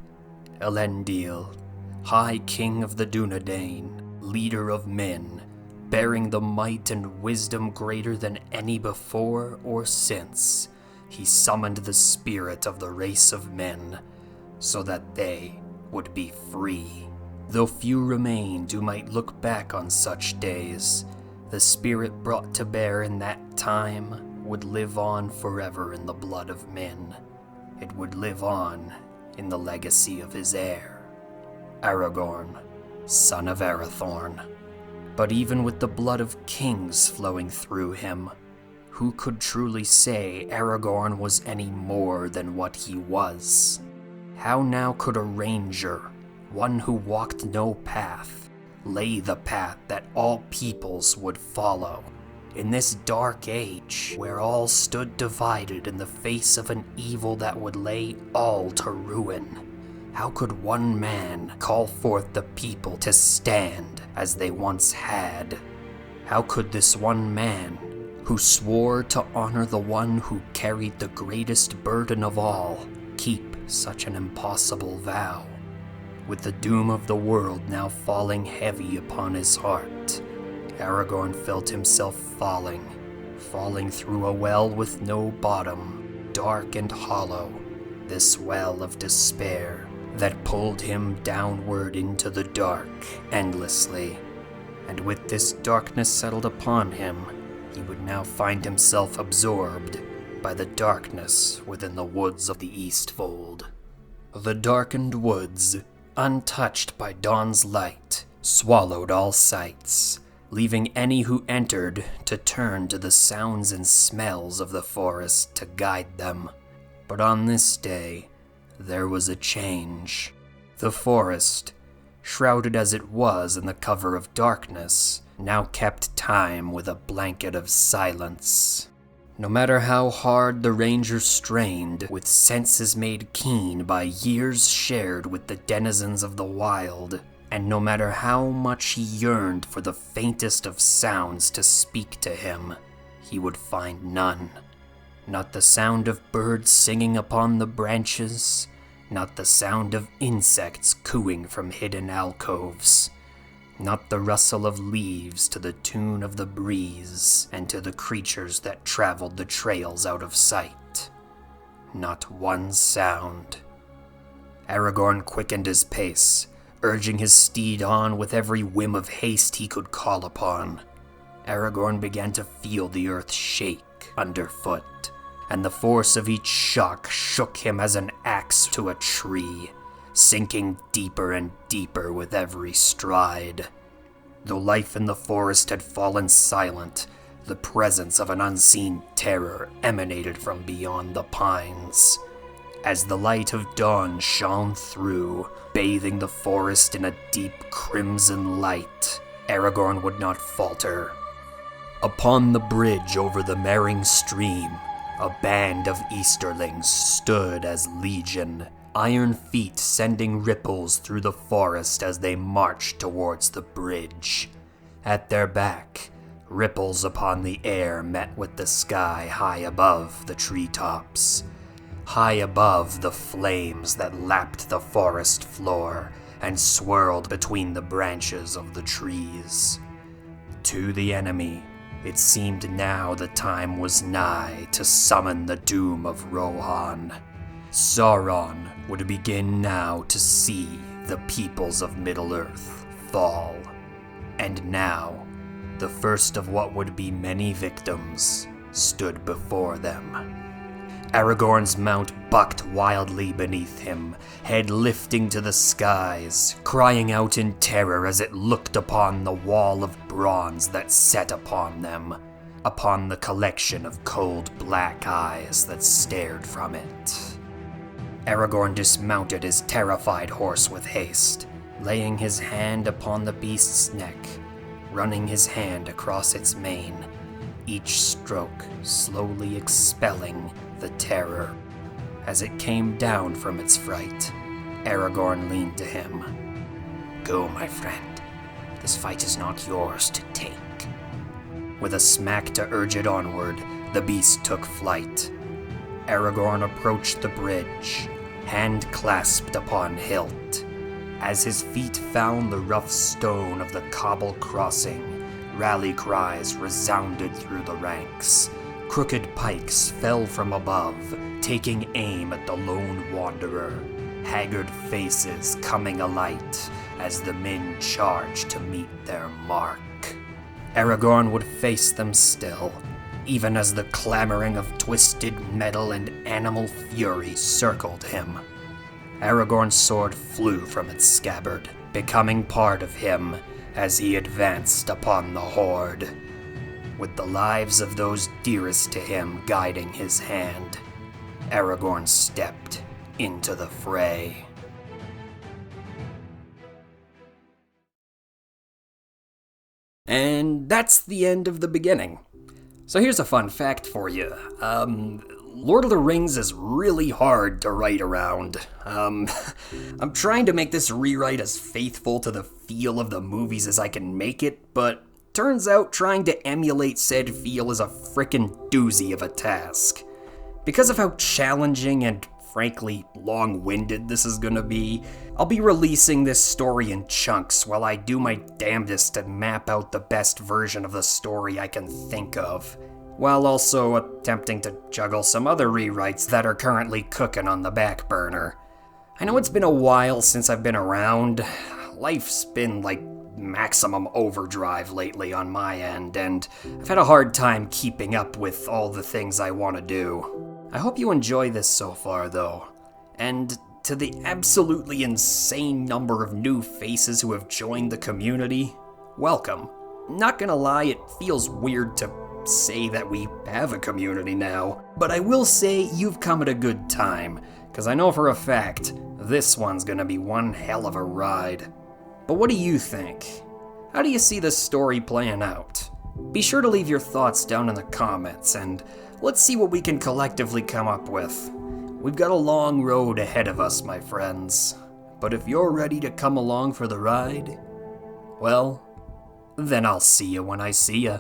Elendil, High King of the Dunedain, leader of men, bearing the might and wisdom greater than any before or since. He summoned the spirit of the race of men, so that they would be free. Though few remained who might look back on such days, the spirit brought to bear in that time would live on forever in the blood of men. It would live on in the legacy of his heir, Aragorn, son of Arathorn. But even with the blood of kings flowing through him, who could truly say Aragorn was any more than what he was? How now could a ranger, one who walked no path, lay the path that all peoples would follow? In this dark age, where all stood divided in the face of an evil that would lay all to ruin, How could one man call forth the people to stand as they once had? How could this one man, who swore to honor the one who carried the greatest burden of all, keep such an impossible vow? With the doom of the world now falling heavy upon his heart, Aragorn felt himself falling through a well with no bottom, dark and hollow, this well of despair that pulled him downward into the dark endlessly. And with this darkness settled upon him, he would now find himself absorbed by the darkness within the woods of the Eastfold. The darkened woods, untouched by dawn's light, swallowed all sights, leaving any who entered to turn to the sounds and smells of the forest to guide them. But on this day, there was a change. The forest, shrouded as it was in the cover of darkness, now kept time with a blanket of silence. No matter how hard the ranger strained, with senses made keen by years shared with the denizens of the wild, and no matter how much he yearned for the faintest of sounds to speak to him, he would find none. Not the sound of birds singing upon the branches, not the sound of insects cooing from hidden alcoves, not the rustle of leaves to the tune of the breeze and to the creatures that traveled the trails out of sight. Not one sound. Aragorn quickened his pace, urging his steed on with every whim of haste he could call upon. Aragorn began to feel the earth shake underfoot, and the force of each shock shook him as an axe to a tree, sinking deeper and deeper with every stride. Though life in the forest had fallen silent, the presence of an unseen terror emanated from beyond the pines. As the light of dawn shone through, bathing the forest in a deep crimson light, Aragorn would not falter. Upon the bridge over the Mering stream, a band of Easterlings stood as legion, iron feet sending ripples through the forest as they marched towards the bridge. At their back, ripples upon the air met with the sky high above the treetops, high above the flames that lapped the forest floor and swirled between the branches of the trees. To the enemy, it seemed now the time was nigh to summon the doom of Rohan. Sauron would begin now to see the peoples of Middle-earth fall. And now, the first of what would be many victims stood before them. Aragorn's mount bucked wildly beneath him, head lifting to the skies, crying out in terror as it looked upon the wall of bronze that set upon them, upon the collection of cold black eyes that stared from it. Aragorn dismounted his terrified horse with haste, laying his hand upon the beast's neck, running his hand across its mane, each stroke slowly expelling the terror. As it came down from its fright, Aragorn leaned to him. "Go, my friend. This fight is not yours to take." With a smack to urge it onward, the beast took flight. Aragorn approached the bridge, hand clasped upon hilt. As his feet found the rough stone of the cobble crossing, rally cries resounded through the ranks. Crooked pikes fell from above, taking aim at the lone wanderer, haggard faces coming alight as the men charged to meet their mark. Aragorn would face them still, even as the clamoring of twisted metal and animal fury circled him. Aragorn's sword flew from its scabbard, becoming part of him as he advanced upon the horde. With the lives of those dearest to him guiding his hand, Aragorn stepped into the fray. And that's the end of the beginning. So here's a fun fact for you. Lord of the Rings is really hard to write around. I'm trying to make this rewrite as faithful to the feel of the movies as I can make it, but turns out trying to emulate said feel is a frickin' doozy of a task. Because of how challenging and frankly long-winded this is gonna be, I'll be releasing this story in chunks while I do my damnedest to map out the best version of the story I can think of, while also attempting to juggle some other rewrites that are currently cooking on the back burner. I know it's been a while since I've been around. Life's been like maximum overdrive lately on my end, and I've had a hard time keeping up with all the things I want to do. I hope you enjoy this so far, though. And to the absolutely insane number of new faces who have joined the community, welcome. Not gonna lie, it feels weird to say that we have a community now, but I will say you've come at a good time, because I know for a fact this one's gonna be one hell of a ride. But what do you think? How do you see this story playing out? Be sure to leave your thoughts down in the comments, and let's see what we can collectively come up with. We've got a long road ahead of us, my friends, but if you're ready to come along for the ride, well, then I'll see you when I see you.